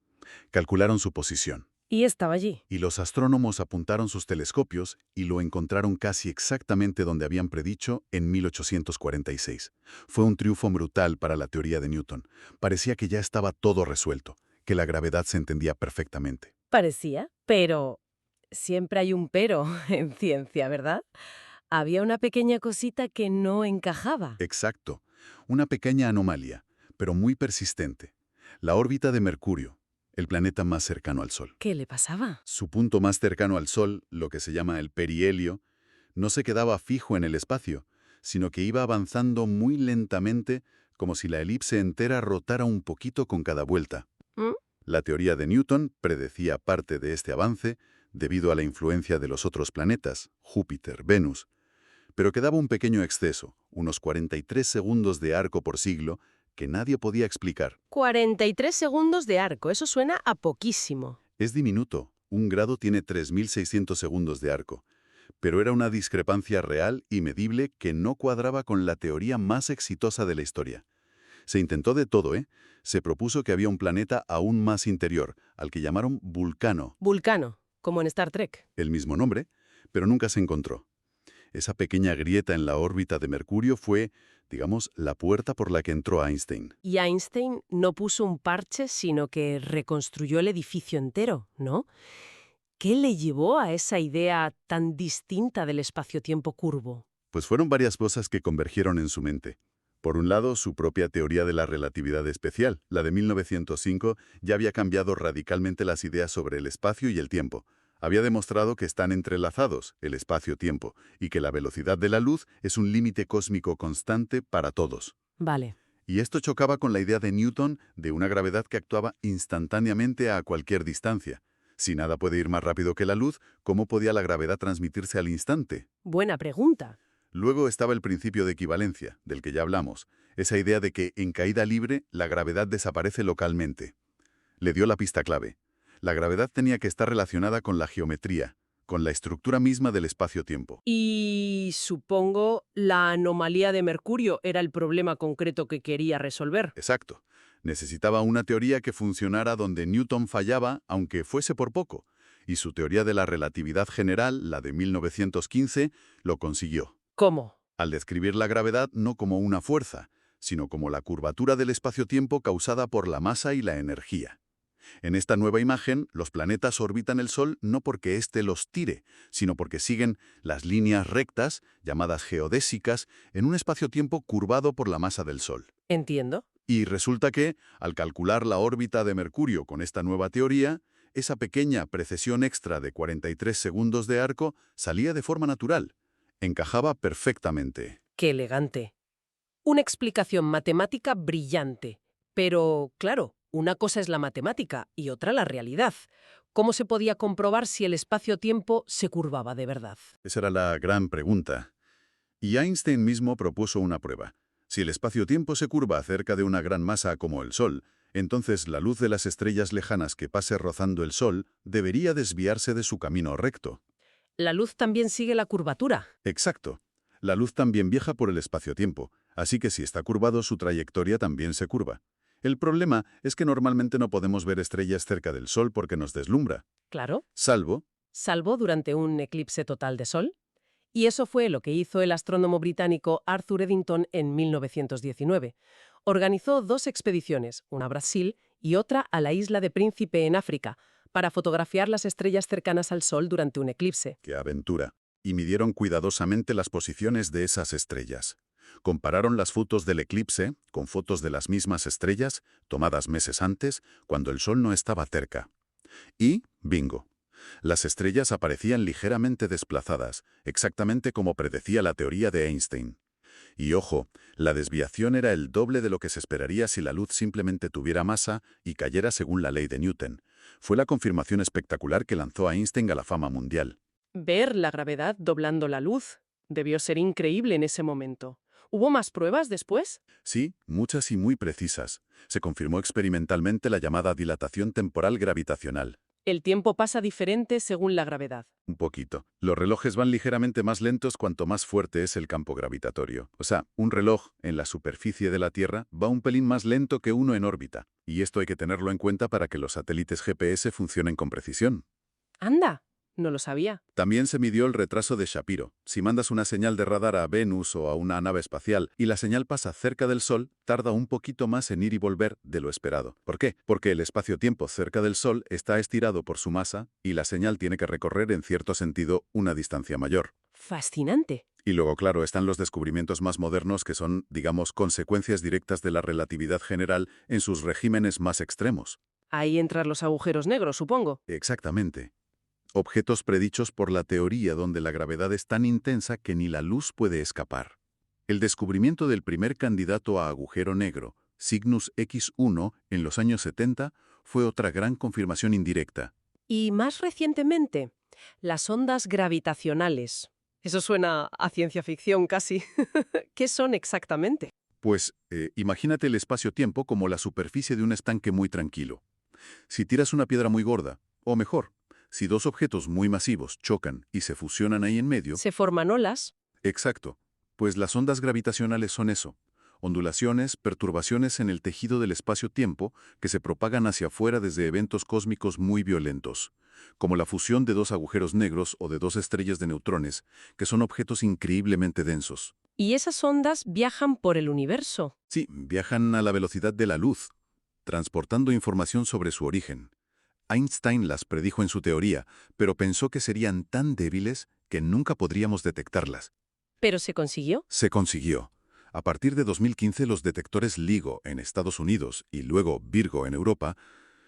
[SPEAKER 1] Calcularon su posición.
[SPEAKER 2] Y estaba allí.
[SPEAKER 1] Y los astrónomos apuntaron sus telescopios y lo encontraron casi exactamente donde habían predicho en 1846. Fue un triunfo brutal para la teoría de Newton. Parecía que ya estaba todo resuelto, que la gravedad se entendía perfectamente.
[SPEAKER 2] Parecía, pero siempre hay un pero en ciencia, ¿verdad? Había una pequeña cosita que no encajaba.
[SPEAKER 1] Exacto. Una pequeña anomalía, pero muy persistente. La órbita de Mercurio, el planeta más cercano al Sol.
[SPEAKER 2] ¿Qué le pasaba?
[SPEAKER 1] Su punto más cercano al Sol, lo que se llama el perihelio, no se quedaba fijo en el espacio, sino que iba avanzando muy lentamente, como si la elipse entera rotara un poquito con cada vuelta.
[SPEAKER 2] ¿Mm?
[SPEAKER 1] La teoría de Newton predecía parte de este avance debido a la influencia de los otros planetas, Júpiter, Venus, pero quedaba un pequeño exceso, unos 43 segundos de arco por siglo, que nadie podía explicar.
[SPEAKER 2] 43 segundos de arco, eso suena a poquísimo.
[SPEAKER 1] Es diminuto, un grado tiene 3.600 segundos de arco, pero era una discrepancia real y medible que no cuadraba con la teoría más exitosa de la historia. Se intentó de todo, ¿eh? Se propuso que había un planeta aún más interior, al que llamaron Vulcano,
[SPEAKER 2] Vulcano, como en Star Trek.
[SPEAKER 1] el mismo nombre, pero nunca se encontró. Esa pequeña grieta en la órbita de Mercurio fue, digamos, la puerta por la que entró Einstein.
[SPEAKER 2] Y Einstein no puso un parche, sino que reconstruyó el edificio entero, ¿no? ¿Qué le llevó a esa idea tan distinta del espacio-tiempo curvo?
[SPEAKER 1] Pues fueron varias cosas que convergieron en su mente. Por un lado, su propia teoría de la relatividad especial, la de 1905, ya había cambiado radicalmente las ideas sobre el espacio y el tiempo. Había demostrado que están entrelazados, el espacio-tiempo, y que la velocidad de la luz es un límite cósmico constante para todos.
[SPEAKER 2] Vale.
[SPEAKER 1] Y esto chocaba con la idea de Newton de una gravedad que actuaba instantáneamente a cualquier distancia. Si nada puede ir más rápido que la luz, ¿cómo podía la gravedad transmitirse al instante?
[SPEAKER 2] Buena pregunta.
[SPEAKER 1] Luego estaba el principio de equivalencia, del que ya hablamos, esa idea de que en caída libre la gravedad desaparece localmente. Le dio la pista clave. La gravedad tenía que estar relacionada con la geometría, con la estructura misma del espacio-tiempo.
[SPEAKER 2] Y supongo la anomalía de Mercurio era el problema concreto que quería resolver.
[SPEAKER 1] Exacto. Necesitaba una teoría que funcionara donde Newton fallaba, aunque fuese por poco, y su teoría de la relatividad general, la de 1915, lo consiguió.
[SPEAKER 2] ¿Cómo?
[SPEAKER 1] Al describir la gravedad no como una fuerza, sino como la curvatura del espacio-tiempo causada por la masa y la energía. En esta nueva imagen, los planetas orbitan el Sol no porque éste los tire, sino porque siguen las líneas rectas, llamadas geodésicas, en un espacio-tiempo curvado por la masa del Sol.
[SPEAKER 2] Entiendo.
[SPEAKER 1] Y resulta que, al calcular la órbita de Mercurio con esta nueva teoría, esa pequeña precesión extra de 43 segundos de arco salía de forma natural. Encajaba perfectamente.
[SPEAKER 2] Qué elegante. Una explicación matemática brillante. Pero, claro, una cosa es la matemática y otra la realidad. ¿Cómo se podía comprobar si el espacio-tiempo se curvaba de verdad?
[SPEAKER 1] Esa era la gran pregunta. Y Einstein mismo propuso una prueba. Si el espacio-tiempo se curva cerca de una gran masa como el Sol, entonces la luz de las estrellas lejanas que pase rozando el Sol debería desviarse de su camino recto.
[SPEAKER 2] La luz también sigue la curvatura.
[SPEAKER 1] Exacto. La luz también viaja por el espacio-tiempo, así que si está curvado su trayectoria también se curva. El problema es que normalmente no podemos ver estrellas cerca del Sol porque nos deslumbra,
[SPEAKER 2] Claro.
[SPEAKER 1] salvo.
[SPEAKER 2] Salvo durante un eclipse total de Sol. Y eso fue lo que hizo el astrónomo británico Arthur Eddington en 1919. Organizó dos expediciones, una a Brasil y otra a la isla de Príncipe en África, para fotografiar las estrellas cercanas al Sol durante un eclipse.
[SPEAKER 1] ¡Qué aventura! Y midieron cuidadosamente las posiciones de esas estrellas. Compararon las fotos del eclipse con fotos de las mismas estrellas tomadas meses antes, cuando el Sol no estaba cerca. Y, bingo, Las estrellas aparecían ligeramente desplazadas, exactamente como predecía la teoría de Einstein. Y ojo, la desviación era el doble de lo que se esperaría si la luz simplemente tuviera masa y cayera según la ley de Newton. Fue la confirmación espectacular que lanzó a Einstein a la fama mundial.
[SPEAKER 2] Ver la gravedad doblando la luz debió ser increíble en ese momento. ¿Hubo más pruebas después?
[SPEAKER 1] Sí, muchas y muy precisas. Se confirmó experimentalmente la llamada dilatación temporal gravitacional.
[SPEAKER 2] El tiempo pasa diferente según la gravedad.
[SPEAKER 1] Un poquito. Los relojes van ligeramente más lentos cuanto más fuerte es el campo gravitatorio. O sea, un reloj en la superficie de la Tierra va un pelín más lento que uno en órbita. Y esto hay que tenerlo en cuenta para que los satélites GPS funcionen con precisión.
[SPEAKER 2] ¡Anda! No lo sabía.
[SPEAKER 1] También se midió el retraso de Shapiro. Si mandas una señal de radar a Venus o a una nave espacial y la señal pasa cerca del Sol, tarda un poquito más en ir y volver de lo esperado. ¿Por qué? Porque el espacio-tiempo cerca del Sol está estirado por su masa y la señal tiene que recorrer en cierto sentido una distancia mayor.
[SPEAKER 2] Fascinante.
[SPEAKER 1] Y luego, claro, están los descubrimientos más modernos que son, digamos, consecuencias directas de la relatividad general en sus regímenes más extremos.
[SPEAKER 2] Ahí entran los agujeros negros, supongo.
[SPEAKER 1] Exactamente. Objetos predichos por la teoría donde la gravedad es tan intensa que ni la luz puede escapar. El descubrimiento del primer candidato a agujero negro, Cygnus X1, en los años 70, fue otra gran confirmación indirecta.
[SPEAKER 2] Y más recientemente, las ondas gravitacionales. Eso suena a ciencia ficción casi. ¿Qué son exactamente?
[SPEAKER 1] Pues, imagínate el espacio-tiempo como la superficie de un estanque muy tranquilo. Si tiras una piedra muy gorda, o mejor, si dos objetos muy masivos chocan y se fusionan ahí en medio...
[SPEAKER 2] Se forman olas.
[SPEAKER 1] Exacto. Pues las ondas gravitacionales son eso. Ondulaciones, perturbaciones en el tejido del espacio-tiempo que se propagan hacia afuera desde eventos cósmicos muy violentos, como la fusión de dos agujeros negros o de dos estrellas de neutrones, que son objetos increíblemente densos.
[SPEAKER 2] Y esas ondas viajan por el universo.
[SPEAKER 1] Sí, viajan a la velocidad de la luz, transportando información sobre su origen. Einstein las predijo en su teoría, pero pensó que serían tan débiles que nunca podríamos detectarlas.
[SPEAKER 2] ¿Pero se consiguió?
[SPEAKER 1] Se consiguió. A partir de 2015, los detectores LIGO en Estados Unidos y luego Virgo en Europa,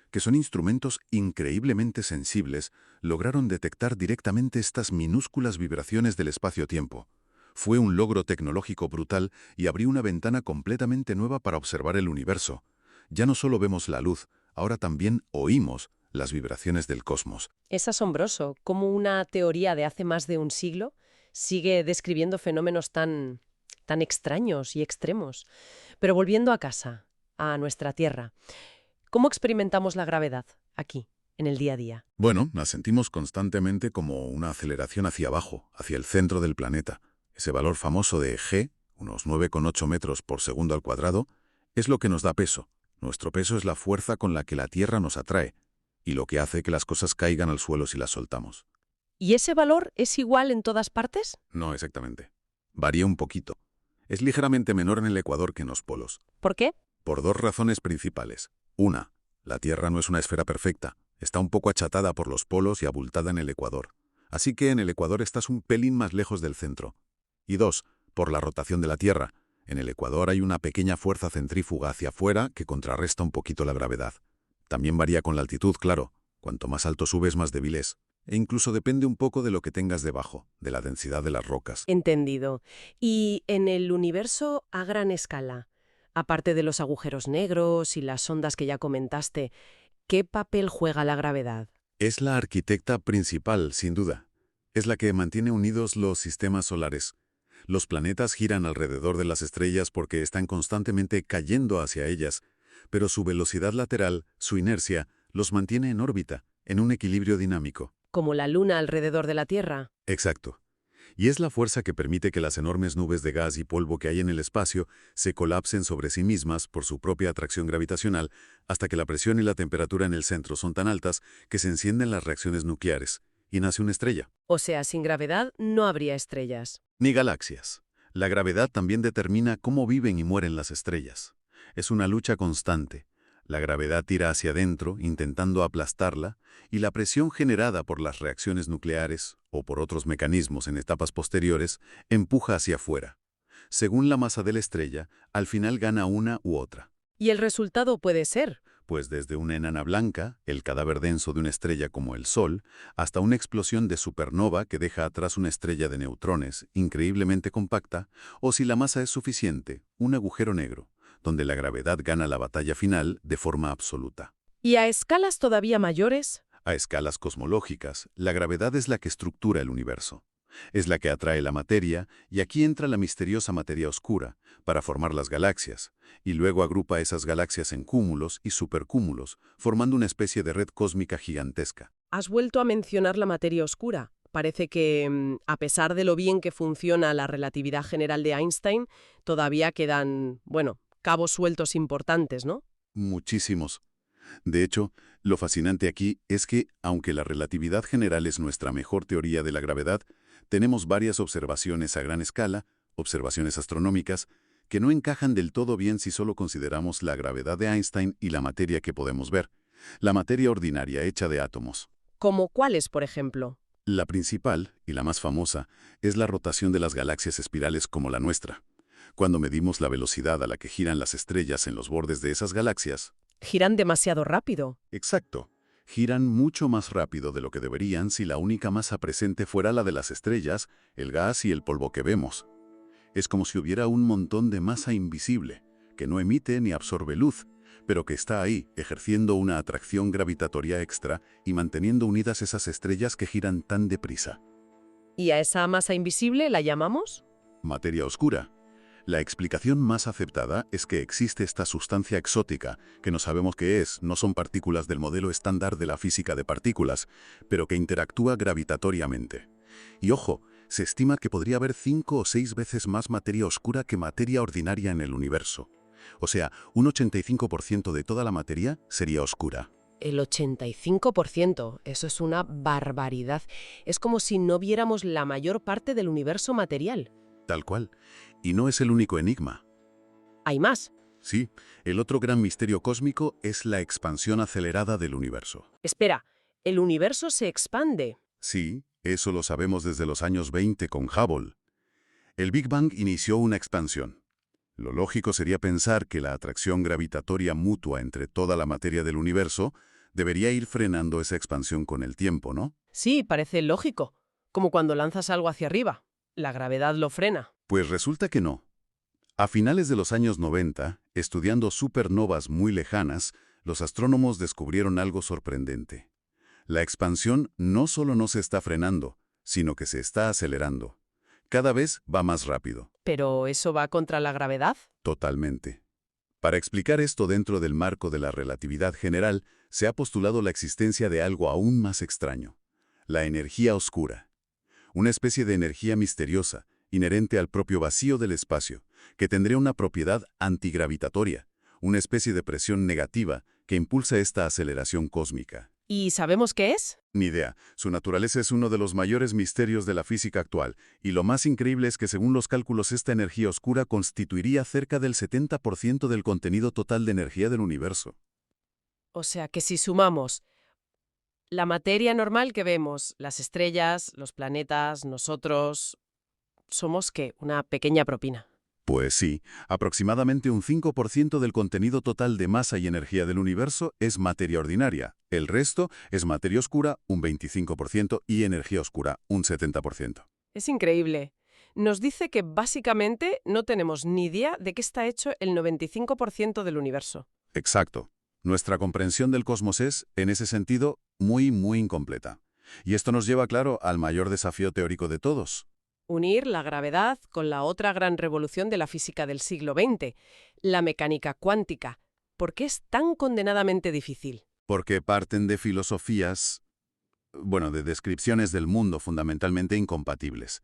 [SPEAKER 1] que son instrumentos increíblemente sensibles, lograron detectar directamente estas minúsculas vibraciones del espacio-tiempo. Fue un logro tecnológico brutal y abrió una ventana completamente nueva para observar el universo. Ya no solo vemos la luz, ahora también oímos las vibraciones del cosmos.
[SPEAKER 2] Es asombroso cómo una teoría de hace más de un siglo sigue describiendo fenómenos tan extraños y extremos. Pero volviendo a casa, a nuestra Tierra, ¿cómo experimentamos la gravedad aquí, en el día a día?
[SPEAKER 1] Bueno, la sentimos constantemente como una aceleración hacia abajo, hacia el centro del planeta. Ese valor famoso de G, unos 9,8 metros por segundo al cuadrado, es lo que nos da peso. Nuestro peso es la fuerza con la que la Tierra nos atrae y lo que hace que las cosas caigan al suelo si las soltamos.
[SPEAKER 2] ¿Y ese valor es igual en todas partes?
[SPEAKER 1] No exactamente. Varía un poquito. Es ligeramente menor en el ecuador que en los polos.
[SPEAKER 2] ¿Por qué?
[SPEAKER 1] Por dos razones principales. Una, la Tierra no es una esfera perfecta. Está un poco achatada por los polos y abultada en el ecuador. Así que en el ecuador estás un pelín más lejos del centro. Y dos, por la rotación de la Tierra. En el ecuador hay una pequeña fuerza centrífuga hacia afuera que contrarresta un poquito la gravedad. También varía con la altitud, claro. Cuanto más alto subes, más débil es. E incluso depende un poco de lo que tengas debajo, de la densidad de las rocas.
[SPEAKER 2] Entendido. Y en el universo a gran escala, aparte de los agujeros negros y las ondas que ya comentaste, ¿qué papel juega la gravedad?
[SPEAKER 1] Es la arquitecta principal, sin duda. Es la que mantiene unidos los sistemas solares. Los planetas giran alrededor de las estrellas porque están constantemente cayendo hacia ellas, pero su velocidad lateral, su inercia, los mantiene en órbita, en un equilibrio dinámico.
[SPEAKER 2] Como la Luna alrededor de la Tierra.
[SPEAKER 1] Exacto. Y es la fuerza que permite que las enormes nubes de gas y polvo que hay en el espacio se colapsen sobre sí mismas por su propia atracción gravitacional hasta que la presión y la temperatura en el centro son tan altas que se encienden las reacciones nucleares y nace una estrella.
[SPEAKER 2] O sea, sin gravedad no habría estrellas.
[SPEAKER 1] Ni galaxias. La gravedad también determina cómo viven y mueren las estrellas. Es una lucha constante. La gravedad tira hacia adentro, intentando aplastarla, y la presión generada por las reacciones nucleares, o por otros mecanismos en etapas posteriores, empuja hacia afuera. Según la masa de la estrella, al final gana una u otra.
[SPEAKER 2] ¿Y el resultado puede ser?
[SPEAKER 1] Pues desde una enana blanca, el cadáver denso de una estrella como el Sol, hasta una explosión de supernova que deja atrás una estrella de neutrones increíblemente compacta, o si la masa es suficiente, un agujero negro, donde la gravedad gana la batalla final de forma absoluta.
[SPEAKER 2] ¿Y a escalas todavía mayores?
[SPEAKER 1] A escalas cosmológicas, la gravedad es la que estructura el universo. Es la que atrae la materia, y aquí entra la misteriosa materia oscura, para formar las galaxias, y luego agrupa esas galaxias en cúmulos y supercúmulos, formando una especie de red cósmica gigantesca.
[SPEAKER 2] Has vuelto a mencionar la materia oscura. Parece que, a pesar de lo bien que funciona la relatividad general de Einstein, todavía quedan, bueno, cabos sueltos importantes, ¿no?
[SPEAKER 1] Muchísimos. De hecho, lo fascinante aquí es que, aunque la relatividad general es nuestra mejor teoría de la gravedad, tenemos varias observaciones a gran escala, observaciones astronómicas, que no encajan del todo bien si solo consideramos la gravedad de Einstein y la materia que podemos ver, la materia ordinaria hecha de átomos.
[SPEAKER 2] ¿Como cuáles, por ejemplo?
[SPEAKER 1] La principal, y la más famosa, es la rotación de las galaxias espirales como la nuestra. Cuando medimos la velocidad a la que giran las estrellas en los bordes de esas galaxias,
[SPEAKER 2] Giran demasiado rápido.
[SPEAKER 1] exacto, giran mucho más rápido de lo que deberían si la única masa presente fuera la de las estrellas, el gas y el polvo que vemos. Es como si hubiera un montón de masa invisible, que no emite ni absorbe luz, pero que está ahí, ejerciendo una atracción gravitatoria extra y manteniendo unidas esas estrellas que giran tan deprisa.
[SPEAKER 2] ¿Y a esa masa invisible la llamamos?
[SPEAKER 1] Materia oscura. La explicación más aceptada es que existe esta sustancia exótica, que no sabemos qué es, no son partículas del modelo estándar de la física de partículas, pero que interactúa gravitatoriamente. Y ojo, se estima que podría haber 5 o 6 veces más materia oscura que materia ordinaria en el universo. O sea, un 85% de toda la materia sería oscura.
[SPEAKER 2] El 85%. Eso es una barbaridad. Es como si no viéramos la mayor parte del universo material.
[SPEAKER 1] Tal cual. Y no es el único enigma.
[SPEAKER 2] Hay más.
[SPEAKER 1] Sí, el otro gran misterio cósmico es la expansión acelerada del universo.
[SPEAKER 2] Espera, ¿el universo se expande?
[SPEAKER 1] Sí, eso lo sabemos desde los años 20 con Hubble. El Big Bang inició una expansión. Lo lógico sería pensar que la atracción gravitatoria mutua entre toda la materia del universo debería ir frenando esa expansión con el tiempo, ¿no?
[SPEAKER 2] Sí, parece lógico. Como cuando lanzas algo hacia arriba. La gravedad lo frena.
[SPEAKER 1] Pues resulta que no. A finales de los años 90, estudiando supernovas muy lejanas, los astrónomos descubrieron algo sorprendente. La expansión no solo no se está frenando, sino que se está acelerando. Cada vez va más rápido.
[SPEAKER 2] ¿Pero eso va contra la gravedad?
[SPEAKER 1] Totalmente. Para explicar esto dentro del marco de la relatividad general, se ha postulado la existencia de algo aún más extraño: la energía oscura. Una especie de energía misteriosa, inherente al propio vacío del espacio, que tendría una propiedad antigravitatoria, una especie de presión negativa que impulsa esta aceleración cósmica.
[SPEAKER 2] ¿Y sabemos qué es?
[SPEAKER 1] Ni idea. Su naturaleza es uno de los mayores misterios de la física actual, y lo más increíble es que según los cálculos esta energía oscura constituiría cerca del 70% del contenido total de energía del universo.
[SPEAKER 2] O sea que si sumamos la materia normal que vemos, las estrellas, los planetas, nosotros, somos ¿qué? Una pequeña propina.
[SPEAKER 1] Pues sí, aproximadamente un 5% del contenido total de masa y energía del universo es materia ordinaria. El resto es materia oscura, un 25%, y energía oscura, un 70%.
[SPEAKER 2] Es increíble. Nos dice que básicamente no tenemos ni idea de qué está hecho el 95% del universo.
[SPEAKER 1] Exacto. Nuestra comprensión del cosmos es, en ese sentido, muy incompleta. Y esto nos lleva, claro, al mayor desafío teórico de todos.
[SPEAKER 2] Unir la gravedad con la otra gran revolución de la física del siglo XX, la mecánica cuántica. ¿Por qué es tan condenadamente difícil?
[SPEAKER 1] Porque parten de filosofías, de descripciones del mundo fundamentalmente incompatibles.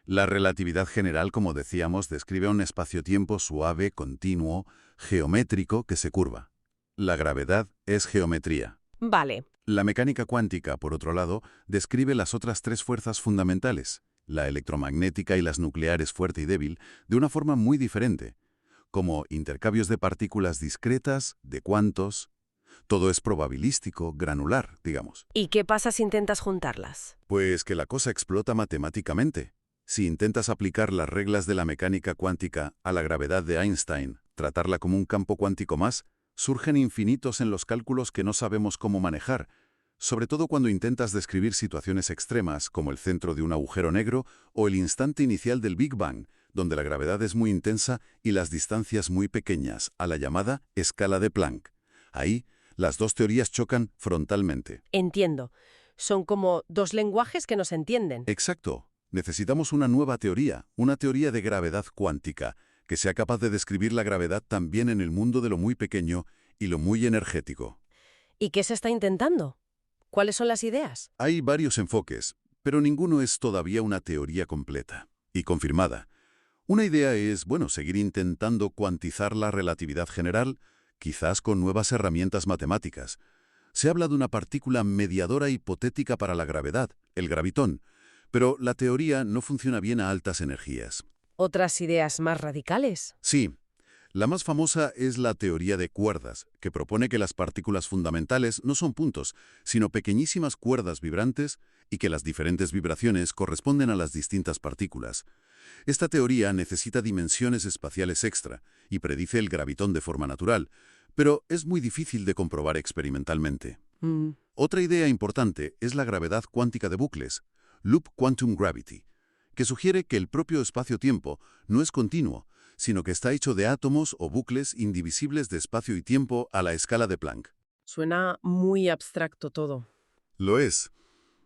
[SPEAKER 1] La relatividad general, como decíamos, describe un espacio-tiempo suave, continuo, geométrico que se curva. La gravedad es geometría.
[SPEAKER 2] Vale.
[SPEAKER 1] La mecánica cuántica, por otro lado, describe las otras tres fuerzas fundamentales, la electromagnética y las nucleares fuerte y débil, de una forma muy diferente, como intercambios de partículas discretas, de cuantos. Todo es probabilístico, granular, digamos.
[SPEAKER 2] ¿Y qué pasa si intentas juntarlas?
[SPEAKER 1] Pues que la cosa explota matemáticamente. Si intentas aplicar las reglas de la mecánica cuántica a la gravedad de Einstein, tratarla como un campo cuántico más, Surgen infinitos en los cálculos que no sabemos cómo manejar, sobre todo cuando intentas describir situaciones extremas como el centro de un agujero negro o el instante inicial del Big Bang, donde la gravedad es muy intensa y las distancias muy pequeñas, a la llamada escala de Planck. Ahí, las dos teorías chocan frontalmente.
[SPEAKER 2] Entiendo. Son como dos lenguajes que no se entienden.
[SPEAKER 1] Exacto. Necesitamos una nueva teoría, una teoría de gravedad cuántica, que sea capaz de describir la gravedad también en el mundo de lo muy pequeño y lo muy energético.
[SPEAKER 2] ¿Y qué se está intentando? ¿Cuáles son las ideas?
[SPEAKER 1] Hay varios enfoques, pero ninguno es todavía una teoría completa y confirmada. Una idea es, seguir intentando cuantizar la relatividad general, quizás con nuevas herramientas matemáticas. Se habla de una partícula mediadora hipotética para la gravedad, el gravitón, pero la teoría no funciona bien a altas energías.
[SPEAKER 2] ¿Otras ideas más radicales?
[SPEAKER 1] Sí, la más famosa es la teoría de cuerdas, que propone que las partículas fundamentales no son puntos, sino pequeñísimas cuerdas vibrantes y que las diferentes vibraciones corresponden a las distintas partículas. Esta teoría necesita dimensiones espaciales extra y predice el gravitón de forma natural, pero es muy difícil de comprobar experimentalmente. Otra idea importante es la gravedad cuántica de bucles, Loop Quantum Gravity, que sugiere que el propio espacio-tiempo no es continuo, sino que está hecho de átomos o bucles indivisibles de espacio y tiempo a la escala de Planck.
[SPEAKER 2] Suena muy abstracto todo.
[SPEAKER 1] Lo es.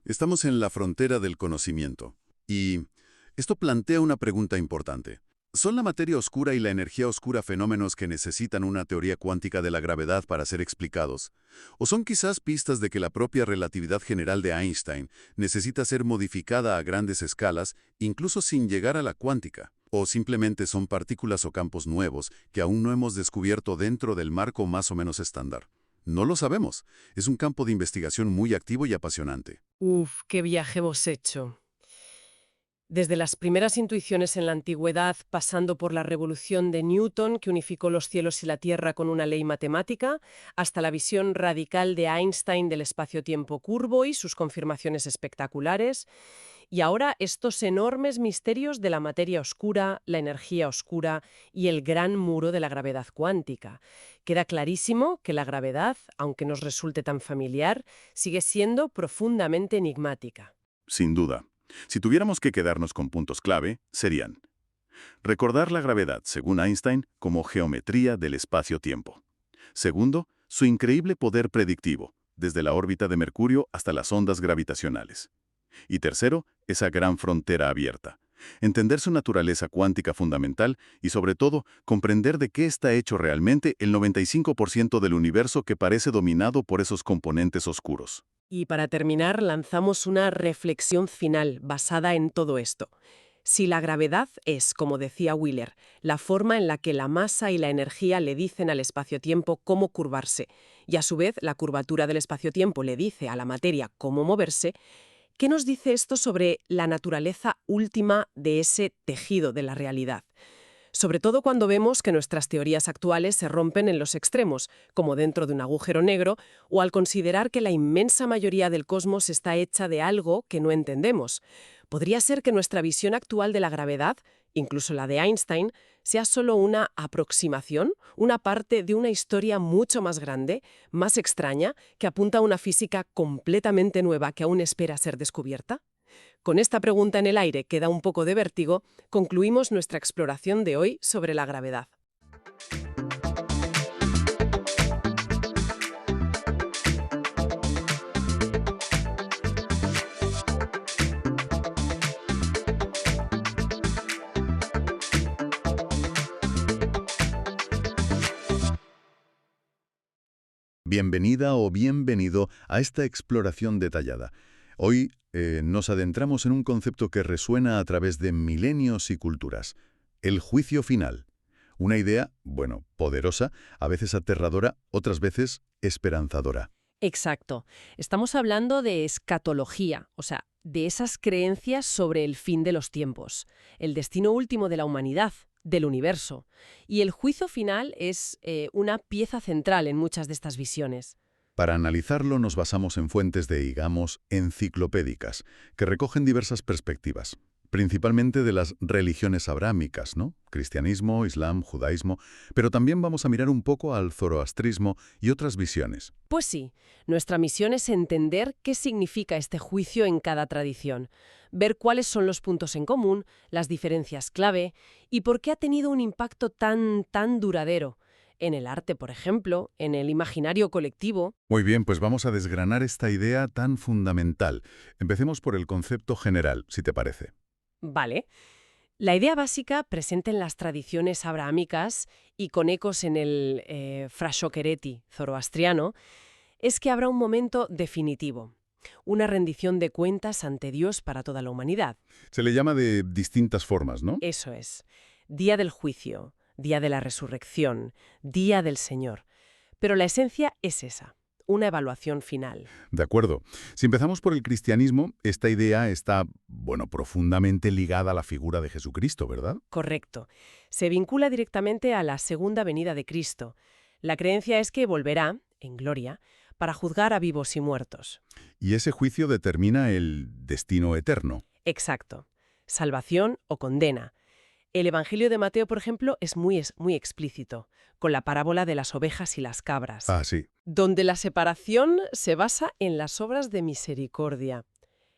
[SPEAKER 1] Estamos en la frontera del conocimiento. Y esto plantea una pregunta importante. ¿Son la materia oscura y la energía oscura fenómenos que necesitan una teoría cuántica de la gravedad para ser explicados? ¿O son quizás pistas de que la propia relatividad general de Einstein necesita ser modificada a grandes escalas, incluso sin llegar a la cuántica? ¿O simplemente son partículas o campos nuevos que aún no hemos descubierto dentro del marco más o menos estándar? No lo sabemos. Es un campo de investigación muy activo y apasionante.
[SPEAKER 2] Uf, qué viaje hemos hecho. Desde las primeras intuiciones en la antigüedad, pasando por la revolución de Newton, que unificó los cielos y la tierra con una ley matemática, hasta la visión radical de Einstein del espacio-tiempo curvo y sus confirmaciones espectaculares, y ahora estos enormes misterios de la materia oscura, la energía oscura y el gran muro de la gravedad cuántica. Queda clarísimo que la gravedad, aunque nos resulte tan familiar, sigue siendo profundamente enigmática.
[SPEAKER 1] Sin duda. Si tuviéramos que quedarnos con puntos clave, serían: recordar la gravedad, según Einstein, como geometría del espacio-tiempo. Segundo, su increíble poder predictivo, desde la órbita de Mercurio hasta las ondas gravitacionales. Y tercero, esa gran frontera abierta. Entender su naturaleza cuántica fundamental y, sobre todo, comprender de qué está hecho realmente el 95% del universo que parece dominado por esos componentes oscuros.
[SPEAKER 2] Y para terminar, lanzamos una reflexión final basada en todo esto. Si la gravedad es, como decía Wheeler, la forma en la que la masa y la energía le dicen al espacio-tiempo cómo curvarse, y a su vez la curvatura del espacio-tiempo le dice a la materia cómo moverse, ¿qué nos dice esto sobre la naturaleza última de ese tejido de la realidad? Sobre todo cuando vemos que nuestras teorías actuales se rompen en los extremos, como dentro de un agujero negro, o al considerar que la inmensa mayoría del cosmos está hecha de algo que no entendemos. ¿Podría ser que nuestra visión actual de la gravedad, incluso la de Einstein, sea solo una aproximación, una parte de una historia mucho más grande, más extraña, que apunta a una física completamente nueva que aún espera ser descubierta? Con esta pregunta en el aire que da un poco de vértigo, concluimos nuestra exploración de hoy sobre la gravedad.
[SPEAKER 1] Bienvenida o bienvenido a esta exploración detallada. Hoy nos adentramos en un concepto que resuena a través de milenios y culturas: el juicio final. Una idea, poderosa, a veces aterradora, otras veces esperanzadora.
[SPEAKER 2] Exacto. Estamos hablando de escatología, o sea, de esas creencias sobre el fin de los tiempos, el destino último de la humanidad, del universo. Y el juicio final es una pieza central en muchas de estas visiones.
[SPEAKER 1] Para analizarlo nos basamos en fuentes, digamos, enciclopédicas, que recogen diversas perspectivas. Principalmente de las religiones abrámicas, ¿no? Cristianismo, islam, judaísmo, pero también vamos a mirar un poco al zoroastrismo y otras visiones.
[SPEAKER 2] Pues sí, nuestra misión es entender qué significa este juicio en cada tradición, ver cuáles son los puntos en común, las diferencias clave y por qué ha tenido un impacto tan duradero. En el arte, por ejemplo, en el imaginario colectivo.
[SPEAKER 1] Muy bien, pues vamos a desgranar esta idea tan fundamental. Empecemos por el concepto general, si te parece.
[SPEAKER 2] Vale. La idea básica, presente en las tradiciones abrahámicas y con ecos en el Frashokereti zoroastriano, es que habrá un momento definitivo, una rendición de cuentas ante Dios para toda la humanidad.
[SPEAKER 1] Se le llama de distintas formas, ¿no?
[SPEAKER 2] Eso es. Día del juicio, día de la resurrección, día del Señor. Pero la esencia es esa, una evaluación final.
[SPEAKER 1] De acuerdo. Si empezamos por el cristianismo, esta idea está, bueno, profundamente ligada a la figura de Jesucristo, ¿verdad?
[SPEAKER 2] Correcto. Se vincula directamente a la segunda venida de Cristo. La creencia es que volverá, en gloria, para juzgar a vivos y muertos.
[SPEAKER 1] Y ese juicio determina el destino eterno.
[SPEAKER 2] Exacto. Salvación o condena. El Evangelio de Mateo, por ejemplo, es muy explícito, con la parábola de las ovejas y las cabras,
[SPEAKER 1] Ah, sí.
[SPEAKER 2] donde la separación se basa en las obras de misericordia.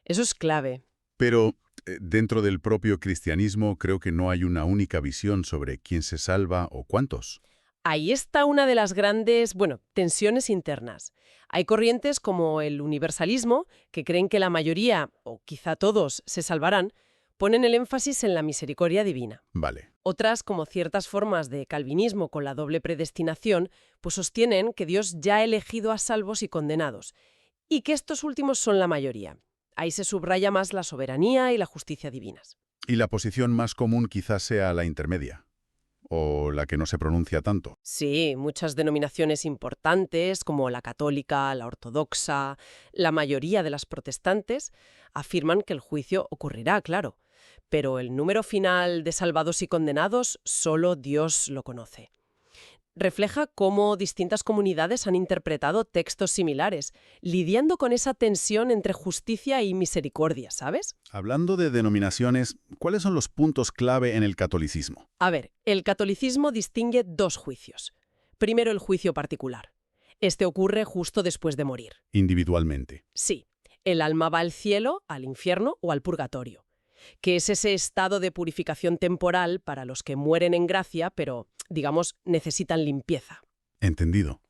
[SPEAKER 2] Eso es clave.
[SPEAKER 1] Pero dentro del propio cristianismo creo que no hay una única visión sobre quién se salva o cuántos.
[SPEAKER 2] Ahí está una de las grandes, tensiones internas. Hay corrientes como el universalismo, que creen que la mayoría, o quizá todos, se salvarán, ponen el énfasis en la misericordia divina.
[SPEAKER 1] Vale.
[SPEAKER 2] Otras, como ciertas formas de calvinismo con la doble predestinación, pues sostienen que Dios ya ha elegido a salvos y condenados, y que estos últimos son la mayoría. Ahí se subraya más la soberanía y la justicia divinas.
[SPEAKER 1] Y la posición más común quizás sea la intermedia, o la que no se pronuncia tanto.
[SPEAKER 2] Sí, muchas denominaciones importantes, como la católica, la ortodoxa, la mayoría de las protestantes, afirman que el juicio ocurrirá, claro. Pero el número final de salvados y condenados solo Dios lo conoce. Refleja cómo distintas comunidades han interpretado textos similares, lidiando con esa tensión entre justicia y misericordia, ¿sabes?
[SPEAKER 1] Hablando de denominaciones, ¿cuáles son los puntos clave en el catolicismo?
[SPEAKER 2] A ver, el catolicismo distingue dos juicios. Primero, el juicio particular. Este ocurre justo después de morir.
[SPEAKER 1] Individualmente.
[SPEAKER 2] Sí, el alma va al cielo, al infierno o al purgatorio, que es ese estado de purificación temporal para los que mueren en gracia, pero, digamos, necesitan limpieza.
[SPEAKER 1] Entendido.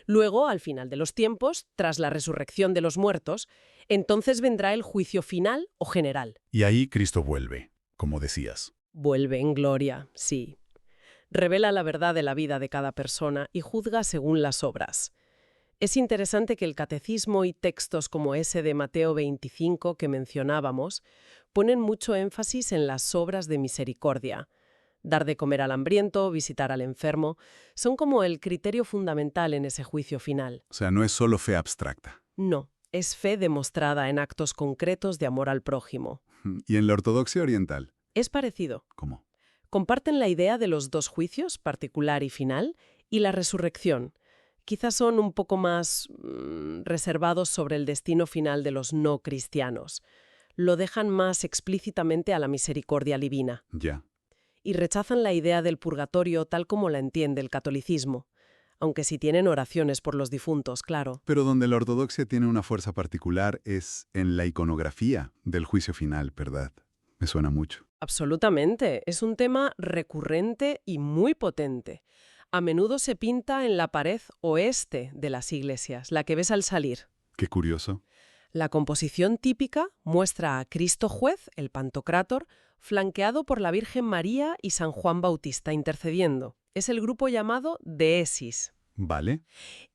[SPEAKER 2] Luego, al final de los tiempos, tras la resurrección de los muertos, entonces vendrá el juicio final o general.
[SPEAKER 1] Y ahí Cristo vuelve, como decías.
[SPEAKER 2] Vuelve en gloria, sí. Revela la verdad de la vida de cada persona y juzga según las obras. Es interesante que el catecismo y textos como ese de Mateo 25 que mencionábamos ponen mucho énfasis en las obras de misericordia. Dar de comer al hambriento, visitar al enfermo, son como el criterio fundamental en ese juicio final.
[SPEAKER 1] O sea, no es solo fe abstracta.
[SPEAKER 2] No, es fe demostrada en actos concretos de amor al prójimo.
[SPEAKER 1] ¿Y en la ortodoxia oriental?
[SPEAKER 2] Es parecido.
[SPEAKER 1] ¿Cómo?
[SPEAKER 2] Comparten la idea de los dos juicios, particular y final, y la resurrección. Quizás son un poco más reservados sobre el destino final de los no cristianos. Lo dejan más explícitamente a la misericordia divina.
[SPEAKER 1] Ya.
[SPEAKER 2] Y rechazan la idea del purgatorio tal como la entiende el catolicismo, aunque sí tienen oraciones por los difuntos, claro.
[SPEAKER 1] Pero donde la ortodoxia tiene una fuerza particular es en la iconografía del juicio final, ¿verdad? Me suena mucho.
[SPEAKER 2] Absolutamente. Es un tema recurrente y muy potente. A menudo se pinta en la pared oeste de las iglesias, la que ves al salir.
[SPEAKER 1] Qué curioso.
[SPEAKER 2] La composición típica muestra a Cristo Juez, el Pantocrátor, flanqueado por la Virgen María y San Juan Bautista intercediendo. Es el grupo llamado Deesis.
[SPEAKER 1] Vale.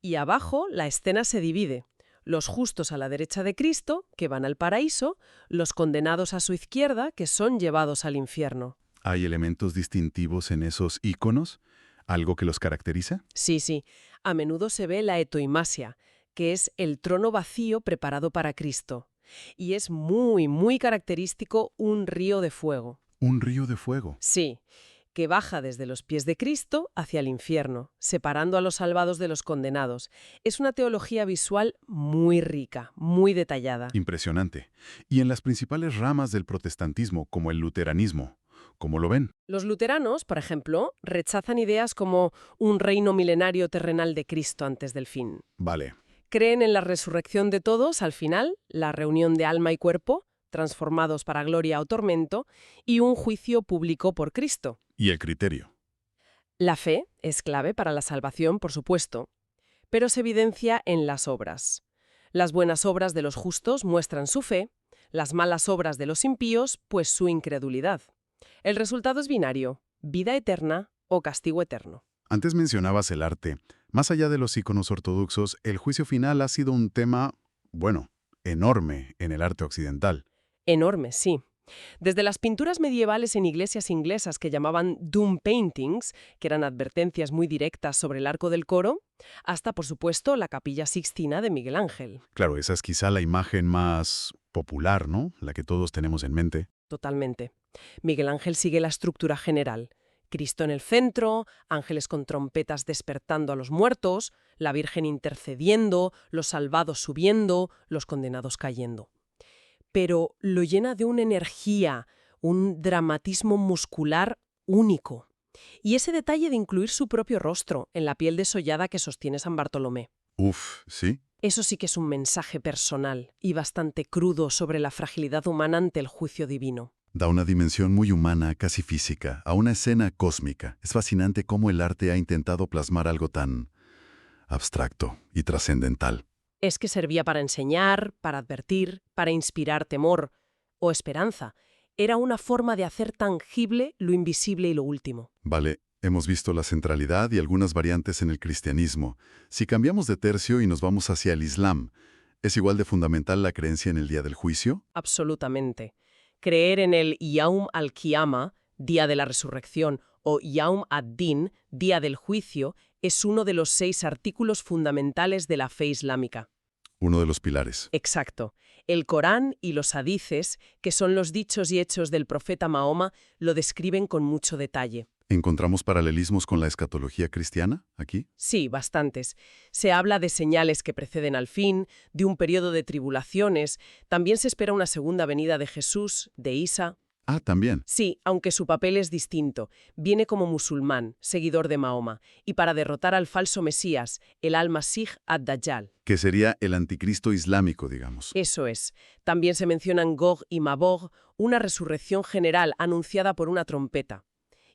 [SPEAKER 2] Y abajo la escena se divide. Los justos a la derecha de Cristo, que van al paraíso, los condenados a su izquierda, que son llevados al infierno.
[SPEAKER 1] ¿Hay elementos distintivos en esos íconos? ¿Algo que los caracteriza?
[SPEAKER 2] Sí. A menudo se ve la etoimasia, que es el trono vacío preparado para Cristo. Y es muy característico un río de fuego.
[SPEAKER 1] Un río de fuego.
[SPEAKER 2] Sí, que baja desde los pies de Cristo hacia el infierno, separando a los salvados de los condenados. Es una teología visual muy rica, muy detallada.
[SPEAKER 1] Impresionante. Y en las principales ramas del protestantismo, como el luteranismo, ¿cómo lo ven?
[SPEAKER 2] Los luteranos, por ejemplo, rechazan ideas como un reino milenario terrenal de Cristo antes del fin.
[SPEAKER 1] Vale.
[SPEAKER 2] Creen en la resurrección de todos al final, la reunión de alma y cuerpo, transformados para gloria o tormento, y un juicio público por Cristo.
[SPEAKER 1] ¿Y el criterio?
[SPEAKER 2] La fe es clave para la salvación, por supuesto, pero se evidencia en las obras. Las buenas obras de los justos muestran su fe, las malas obras de los impíos, pues su incredulidad. El resultado es binario, vida eterna o castigo eterno.
[SPEAKER 1] Antes mencionabas el arte. Más allá de los íconos ortodoxos, el juicio final ha sido un tema, bueno, enorme en el arte occidental.
[SPEAKER 2] Enorme, sí. Desde las pinturas medievales en iglesias inglesas que llamaban doom paintings, que eran advertencias muy directas sobre el arco del coro, hasta, por supuesto, la Capilla Sixtina de Miguel Ángel.
[SPEAKER 1] Claro, esa es quizá la imagen más popular, ¿no? La que todos tenemos en mente.
[SPEAKER 2] Totalmente. Miguel Ángel sigue la estructura general. Cristo en el centro, ángeles con trompetas despertando a los muertos, la Virgen intercediendo, los salvados subiendo, los condenados cayendo. Pero lo llena de una energía, un dramatismo muscular único. Y ese detalle de incluir su propio rostro en la piel desollada que sostiene San Bartolomé.
[SPEAKER 1] Uf, ¿sí?
[SPEAKER 2] Eso sí que es un mensaje personal y bastante crudo sobre la fragilidad humana ante el juicio divino.
[SPEAKER 1] Da una dimensión muy humana, casi física, a una escena cósmica. Es fascinante cómo el arte ha intentado plasmar algo tan abstracto y trascendental.
[SPEAKER 2] Es que servía para enseñar, para advertir, para inspirar temor o esperanza. Era una forma de hacer tangible lo invisible y lo último.
[SPEAKER 1] Vale, hemos visto la centralidad y algunas variantes en el cristianismo. Si cambiamos de tercio y nos vamos hacia el Islam, ¿es igual de fundamental la creencia en el día del juicio?
[SPEAKER 2] Absolutamente. Creer en el Yaum al-Qiyamah, día de la resurrección, o Yaum ad-Din, día del juicio, es uno de los 6 artículos fundamentales de la fe islámica.
[SPEAKER 1] Uno de los pilares.
[SPEAKER 2] Exacto. El Corán y los hadices, que son los dichos y hechos del profeta Mahoma, lo describen con mucho detalle.
[SPEAKER 1] ¿Encontramos paralelismos con la escatología cristiana aquí?
[SPEAKER 2] Sí, bastantes. Se habla de señales que preceden al fin, de un periodo de tribulaciones. También se espera una segunda venida de Jesús, de Isa.
[SPEAKER 1] Ah, también.
[SPEAKER 2] Sí, aunque su papel es distinto. Viene como musulmán, seguidor de Mahoma, y para derrotar al falso Mesías, el al-Masih ad-Dajjal.
[SPEAKER 1] Que sería el anticristo islámico, digamos.
[SPEAKER 2] Eso es. También se mencionan Gog y Magog, una resurrección general anunciada por una trompeta.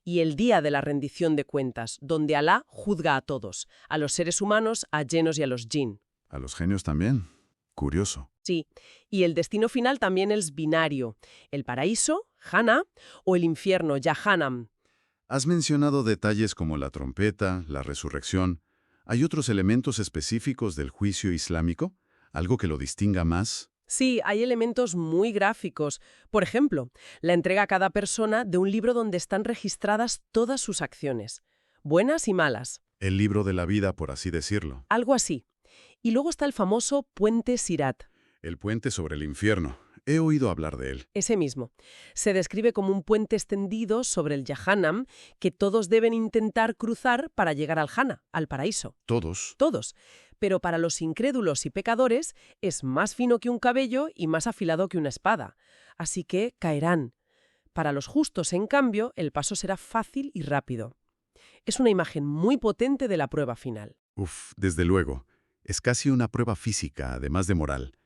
[SPEAKER 2] Y el día de la rendición de cuentas, donde Alá juzga a todos, a los seres humanos, a llenos y a los jinn.
[SPEAKER 1] ¿A los genios también? Curioso.
[SPEAKER 2] Sí, y el destino final también es binario. El paraíso, Jana, o el infierno, Jahannam.
[SPEAKER 1] Has mencionado detalles como la trompeta, la resurrección. ¿Hay otros elementos específicos del juicio islámico? ¿Algo que lo distinga más?
[SPEAKER 2] Sí, hay elementos muy gráficos. Por ejemplo, la entrega a cada persona de un libro donde están registradas todas sus acciones, buenas y malas.
[SPEAKER 1] El libro de la vida, por así decirlo.
[SPEAKER 2] Algo así. Y luego está el famoso puente Sirat.
[SPEAKER 1] El puente sobre el infierno. He oído hablar de él.
[SPEAKER 2] Ese mismo. Se describe como un puente extendido sobre el Jahannam que todos deben intentar cruzar para llegar al Jana, al paraíso.
[SPEAKER 1] ¿Todos?
[SPEAKER 2] Todos. Pero para los incrédulos y pecadores es más fino que un cabello y más afilado que una espada. Así que caerán. Para los justos, en cambio, el paso será fácil y rápido. Es una imagen muy potente de la prueba final.
[SPEAKER 1] Uf, desde luego. Es casi una prueba física, además de moral.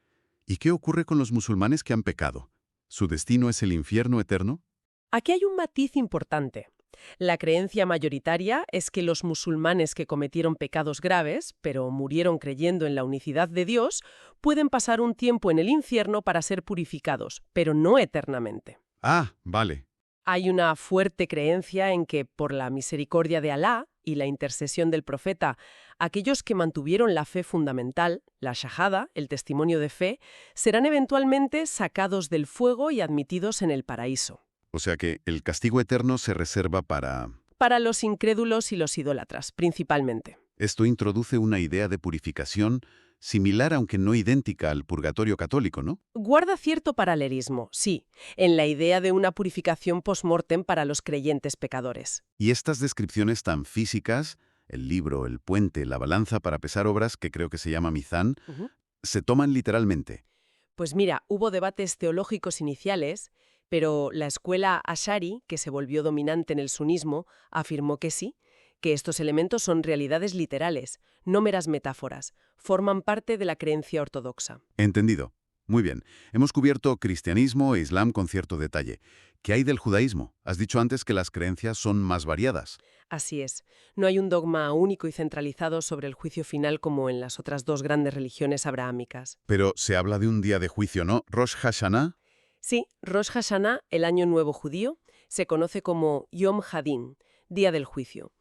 [SPEAKER 1] ¿Y qué ocurre con los musulmanes que han pecado? ¿Su destino es el infierno eterno?
[SPEAKER 2] Aquí hay un matiz importante. La creencia mayoritaria es que los musulmanes que cometieron pecados graves, pero murieron creyendo en la unicidad de Dios, pueden pasar un tiempo en el infierno para ser purificados, pero no eternamente.
[SPEAKER 1] Ah, vale.
[SPEAKER 2] Hay una fuerte creencia en que, por la misericordia de Alá y la intercesión del profeta, aquellos que mantuvieron la fe fundamental, la shahada, el testimonio de fe, serán eventualmente sacados del fuego y admitidos en el paraíso.
[SPEAKER 1] O sea que el castigo eterno se reserva para...
[SPEAKER 2] Para los incrédulos y los idólatras, principalmente.
[SPEAKER 1] Esto introduce una idea de purificación Similar, aunque no idéntica, al purgatorio católico, ¿no?
[SPEAKER 2] Guarda cierto paralelismo, sí, en la idea de una purificación post-mortem para los creyentes pecadores.
[SPEAKER 1] Y estas descripciones tan físicas, el libro, el puente, la balanza para pesar obras, que creo que se llama mizán,
[SPEAKER 2] Ujú.
[SPEAKER 1] se toman literalmente.
[SPEAKER 2] Pues mira, hubo debates teológicos iniciales, pero la escuela Ash'ari, que se volvió dominante en el sunismo, afirmó que sí, que estos elementos son realidades literales, no meras metáforas, forman parte de la creencia ortodoxa.
[SPEAKER 1] Entendido. Muy bien. Hemos cubierto cristianismo e islam con cierto detalle. ¿Qué hay del judaísmo? Has dicho antes que las creencias son más variadas.
[SPEAKER 2] Así es, no hay un dogma único y centralizado sobre el juicio final como en las otras dos grandes religiones abrahámicas.
[SPEAKER 1] Pero se habla de un día de juicio, ¿no? Rosh Hashanah.
[SPEAKER 2] Sí, Rosh Hashanah, el Año Nuevo Judío, se conoce como Yom Hadin, Día del Juicio,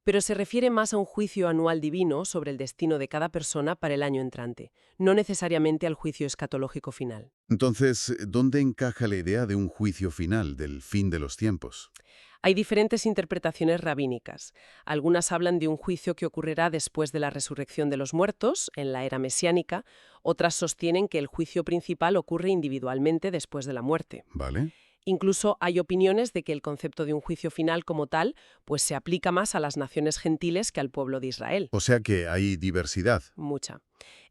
[SPEAKER 2] pero se refiere más a un juicio anual divino sobre el destino de cada persona para el año entrante, no necesariamente al juicio escatológico final.
[SPEAKER 1] Entonces, ¿dónde encaja la idea de un juicio final, del fin de los tiempos?
[SPEAKER 2] Hay diferentes interpretaciones rabínicas. Algunas hablan de un juicio que ocurrirá después de la resurrección de los muertos, en la era mesiánica. Otras sostienen que el juicio principal ocurre individualmente después de la muerte.
[SPEAKER 1] ¿Vale?
[SPEAKER 2] Incluso hay opiniones de que el concepto de un juicio final como tal, pues se aplica más a las naciones gentiles que al pueblo de Israel.
[SPEAKER 1] O sea que hay diversidad.
[SPEAKER 2] Mucha.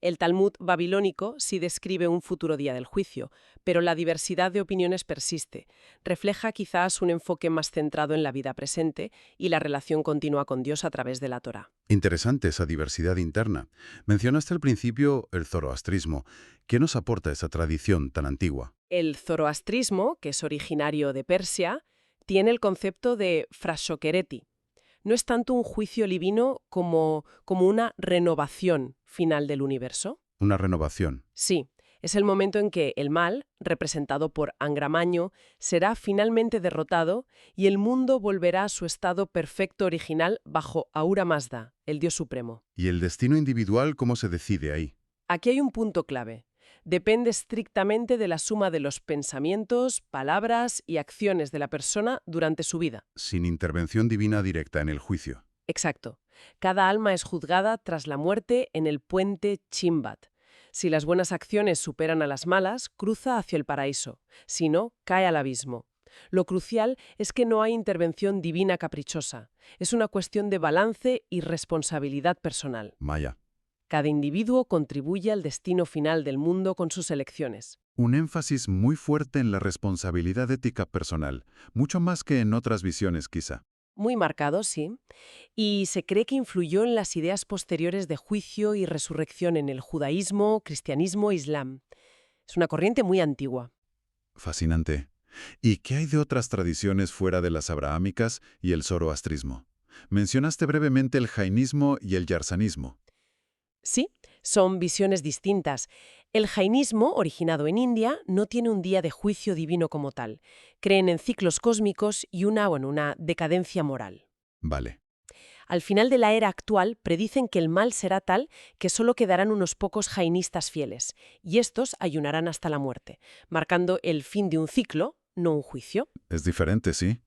[SPEAKER 2] El Talmud babilónico sí describe un futuro día del juicio, pero la diversidad de opiniones persiste. Refleja quizás un enfoque más centrado en la vida presente y la relación continua con Dios a través de la Torá.
[SPEAKER 1] Interesante esa diversidad interna. Mencionaste al principio el zoroastrismo. ¿Qué nos aporta esa tradición tan antigua?
[SPEAKER 2] El zoroastrismo, que es originario de Persia, tiene el concepto de frashokereti. No es tanto un juicio divino como una renovación final del universo.
[SPEAKER 1] Una renovación.
[SPEAKER 2] Sí, es el momento en que el mal, representado por Angra Mainyo, será finalmente derrotado y el mundo volverá a su estado perfecto original bajo Ahura Mazda, el Dios Supremo.
[SPEAKER 1] ¿Y el destino individual cómo se decide ahí?
[SPEAKER 2] Aquí hay un punto clave. Depende estrictamente de la suma de los pensamientos, palabras y acciones de la persona durante su vida.
[SPEAKER 1] Sin intervención divina directa en el juicio.
[SPEAKER 2] Exacto. Cada alma es juzgada tras la muerte en el puente Chimbat. Si las buenas acciones superan a las malas, cruza hacia el paraíso. Si no, cae al abismo. Lo crucial es que no hay intervención divina caprichosa. Es una cuestión de balance y responsabilidad personal.
[SPEAKER 1] Maya.
[SPEAKER 2] Cada individuo contribuye al destino final del mundo con sus elecciones.
[SPEAKER 1] Un énfasis muy fuerte en la responsabilidad ética personal, mucho más que en otras visiones quizá.
[SPEAKER 2] Muy marcado, sí. Y se cree que influyó en las ideas posteriores de juicio y resurrección en el judaísmo, cristianismo e islam. Es una corriente muy antigua.
[SPEAKER 1] Fascinante. ¿Y qué hay de otras tradiciones fuera de las abrahámicas y el zoroastrismo? Mencionaste brevemente el jainismo y el yarsanismo.
[SPEAKER 2] Sí, son visiones distintas. El jainismo, originado en India, no tiene un día de juicio divino como tal. Creen en ciclos cósmicos y una decadencia moral.
[SPEAKER 1] Vale.
[SPEAKER 2] Al final de la era actual, predicen que el mal será tal que solo quedarán unos pocos jainistas fieles, y estos ayunarán hasta la muerte, marcando el fin de un ciclo, no un juicio.
[SPEAKER 1] Es diferente, sí.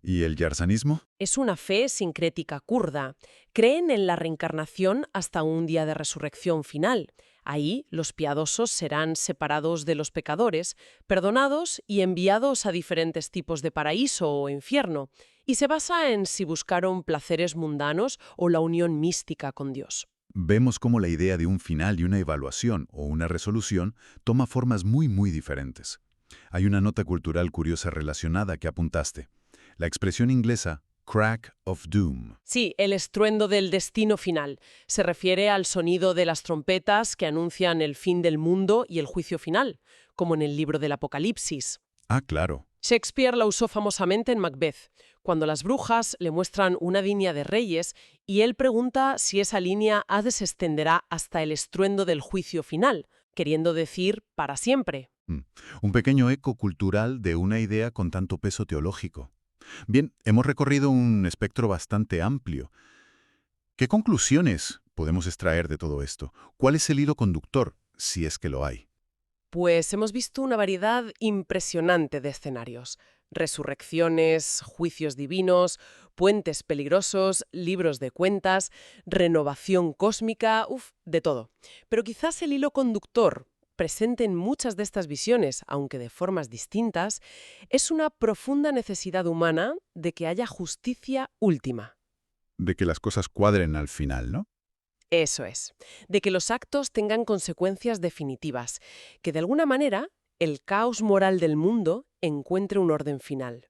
[SPEAKER 1] ¿Y el yarsanismo?
[SPEAKER 2] Es una fe sincrética kurda. Creen en la reencarnación hasta un día de resurrección final. Ahí los piadosos serán separados de los pecadores, perdonados y enviados a diferentes tipos de paraíso o infierno. Y se basa en si buscaron placeres mundanos o la unión mística con Dios.
[SPEAKER 1] Vemos cómo la idea de un final y una evaluación o una resolución toma formas muy diferentes. Hay una nota cultural curiosa relacionada que apuntaste. La expresión inglesa crack of doom.
[SPEAKER 2] Sí, el estruendo del destino final. Se refiere al sonido de las trompetas que anuncian el fin del mundo y el juicio final, como en el libro del Apocalipsis.
[SPEAKER 1] Ah, claro.
[SPEAKER 2] Shakespeare la usó famosamente en Macbeth, cuando las brujas le muestran una línea de reyes y él pregunta si esa línea se extenderá hasta el estruendo del juicio final, queriendo decir para siempre.
[SPEAKER 1] Un pequeño eco cultural de una idea con tanto peso teológico. Bien, hemos recorrido un espectro bastante amplio. ¿Qué conclusiones podemos extraer de todo esto? ¿Cuál es el hilo conductor, si es que lo hay?
[SPEAKER 2] Pues hemos visto una variedad impresionante de escenarios. Resurrecciones, juicios divinos, puentes peligrosos, libros de cuentas, renovación cósmica, de todo. Pero quizás el hilo conductor presente en muchas de estas visiones, aunque de formas distintas, es una profunda necesidad humana de que haya justicia última.
[SPEAKER 1] De que las cosas cuadren al final, ¿no?
[SPEAKER 2] Eso es, de que los actos tengan consecuencias definitivas, que de alguna manera el caos moral del mundo encuentre un orden final.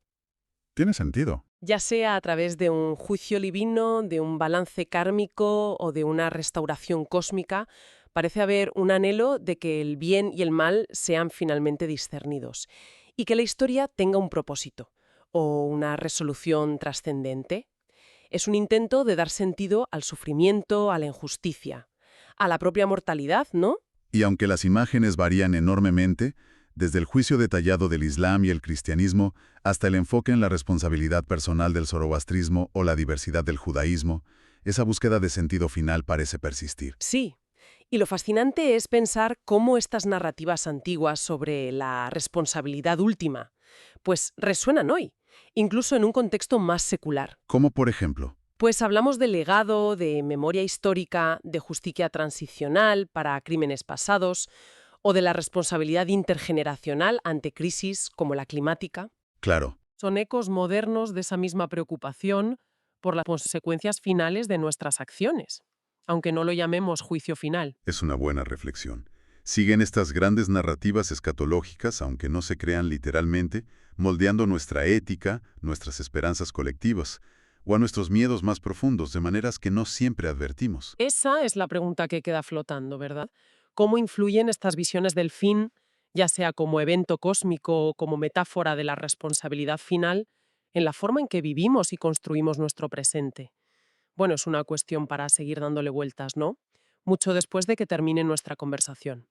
[SPEAKER 1] Tiene sentido.
[SPEAKER 2] Ya sea a través de un juicio divino, de un balance kármico o de una restauración cósmica, parece haber un anhelo de que el bien y el mal sean finalmente discernidos y que la historia tenga un propósito o una resolución trascendente. Es un intento de dar sentido al sufrimiento, a la injusticia, a la propia mortalidad, ¿no?
[SPEAKER 1] Y aunque las imágenes varían enormemente, desde el juicio detallado del Islam y el cristianismo hasta el enfoque en la responsabilidad personal del zoroastrismo o la diversidad del judaísmo, esa búsqueda de sentido final parece persistir.
[SPEAKER 2] Sí. Y lo fascinante es pensar cómo estas narrativas antiguas sobre la responsabilidad última, pues resuenan hoy, incluso en un contexto más secular.
[SPEAKER 1] Como por ejemplo,
[SPEAKER 2] Pues hablamos de legado, de memoria histórica, de justicia transicional para crímenes pasados, o de la responsabilidad intergeneracional ante crisis como la climática.
[SPEAKER 1] claro,
[SPEAKER 2] Son ecos modernos de esa misma preocupación por las consecuencias finales de nuestras acciones, aunque no lo llamemos juicio final.
[SPEAKER 1] es una buena reflexión. Siguen estas grandes narrativas escatológicas, aunque no se crean literalmente, moldeando nuestra ética, nuestras esperanzas colectivas, o a nuestros miedos más profundos, de maneras que no siempre advertimos.
[SPEAKER 2] Esa es la pregunta que queda flotando, ¿verdad? ¿Cómo influyen estas visiones del fin, ya sea como evento cósmico o como metáfora de la responsabilidad final, en la forma en que vivimos y construimos nuestro presente? Bueno, es una cuestión para seguir dándole vueltas, ¿no? Mucho después de que termine nuestra conversación.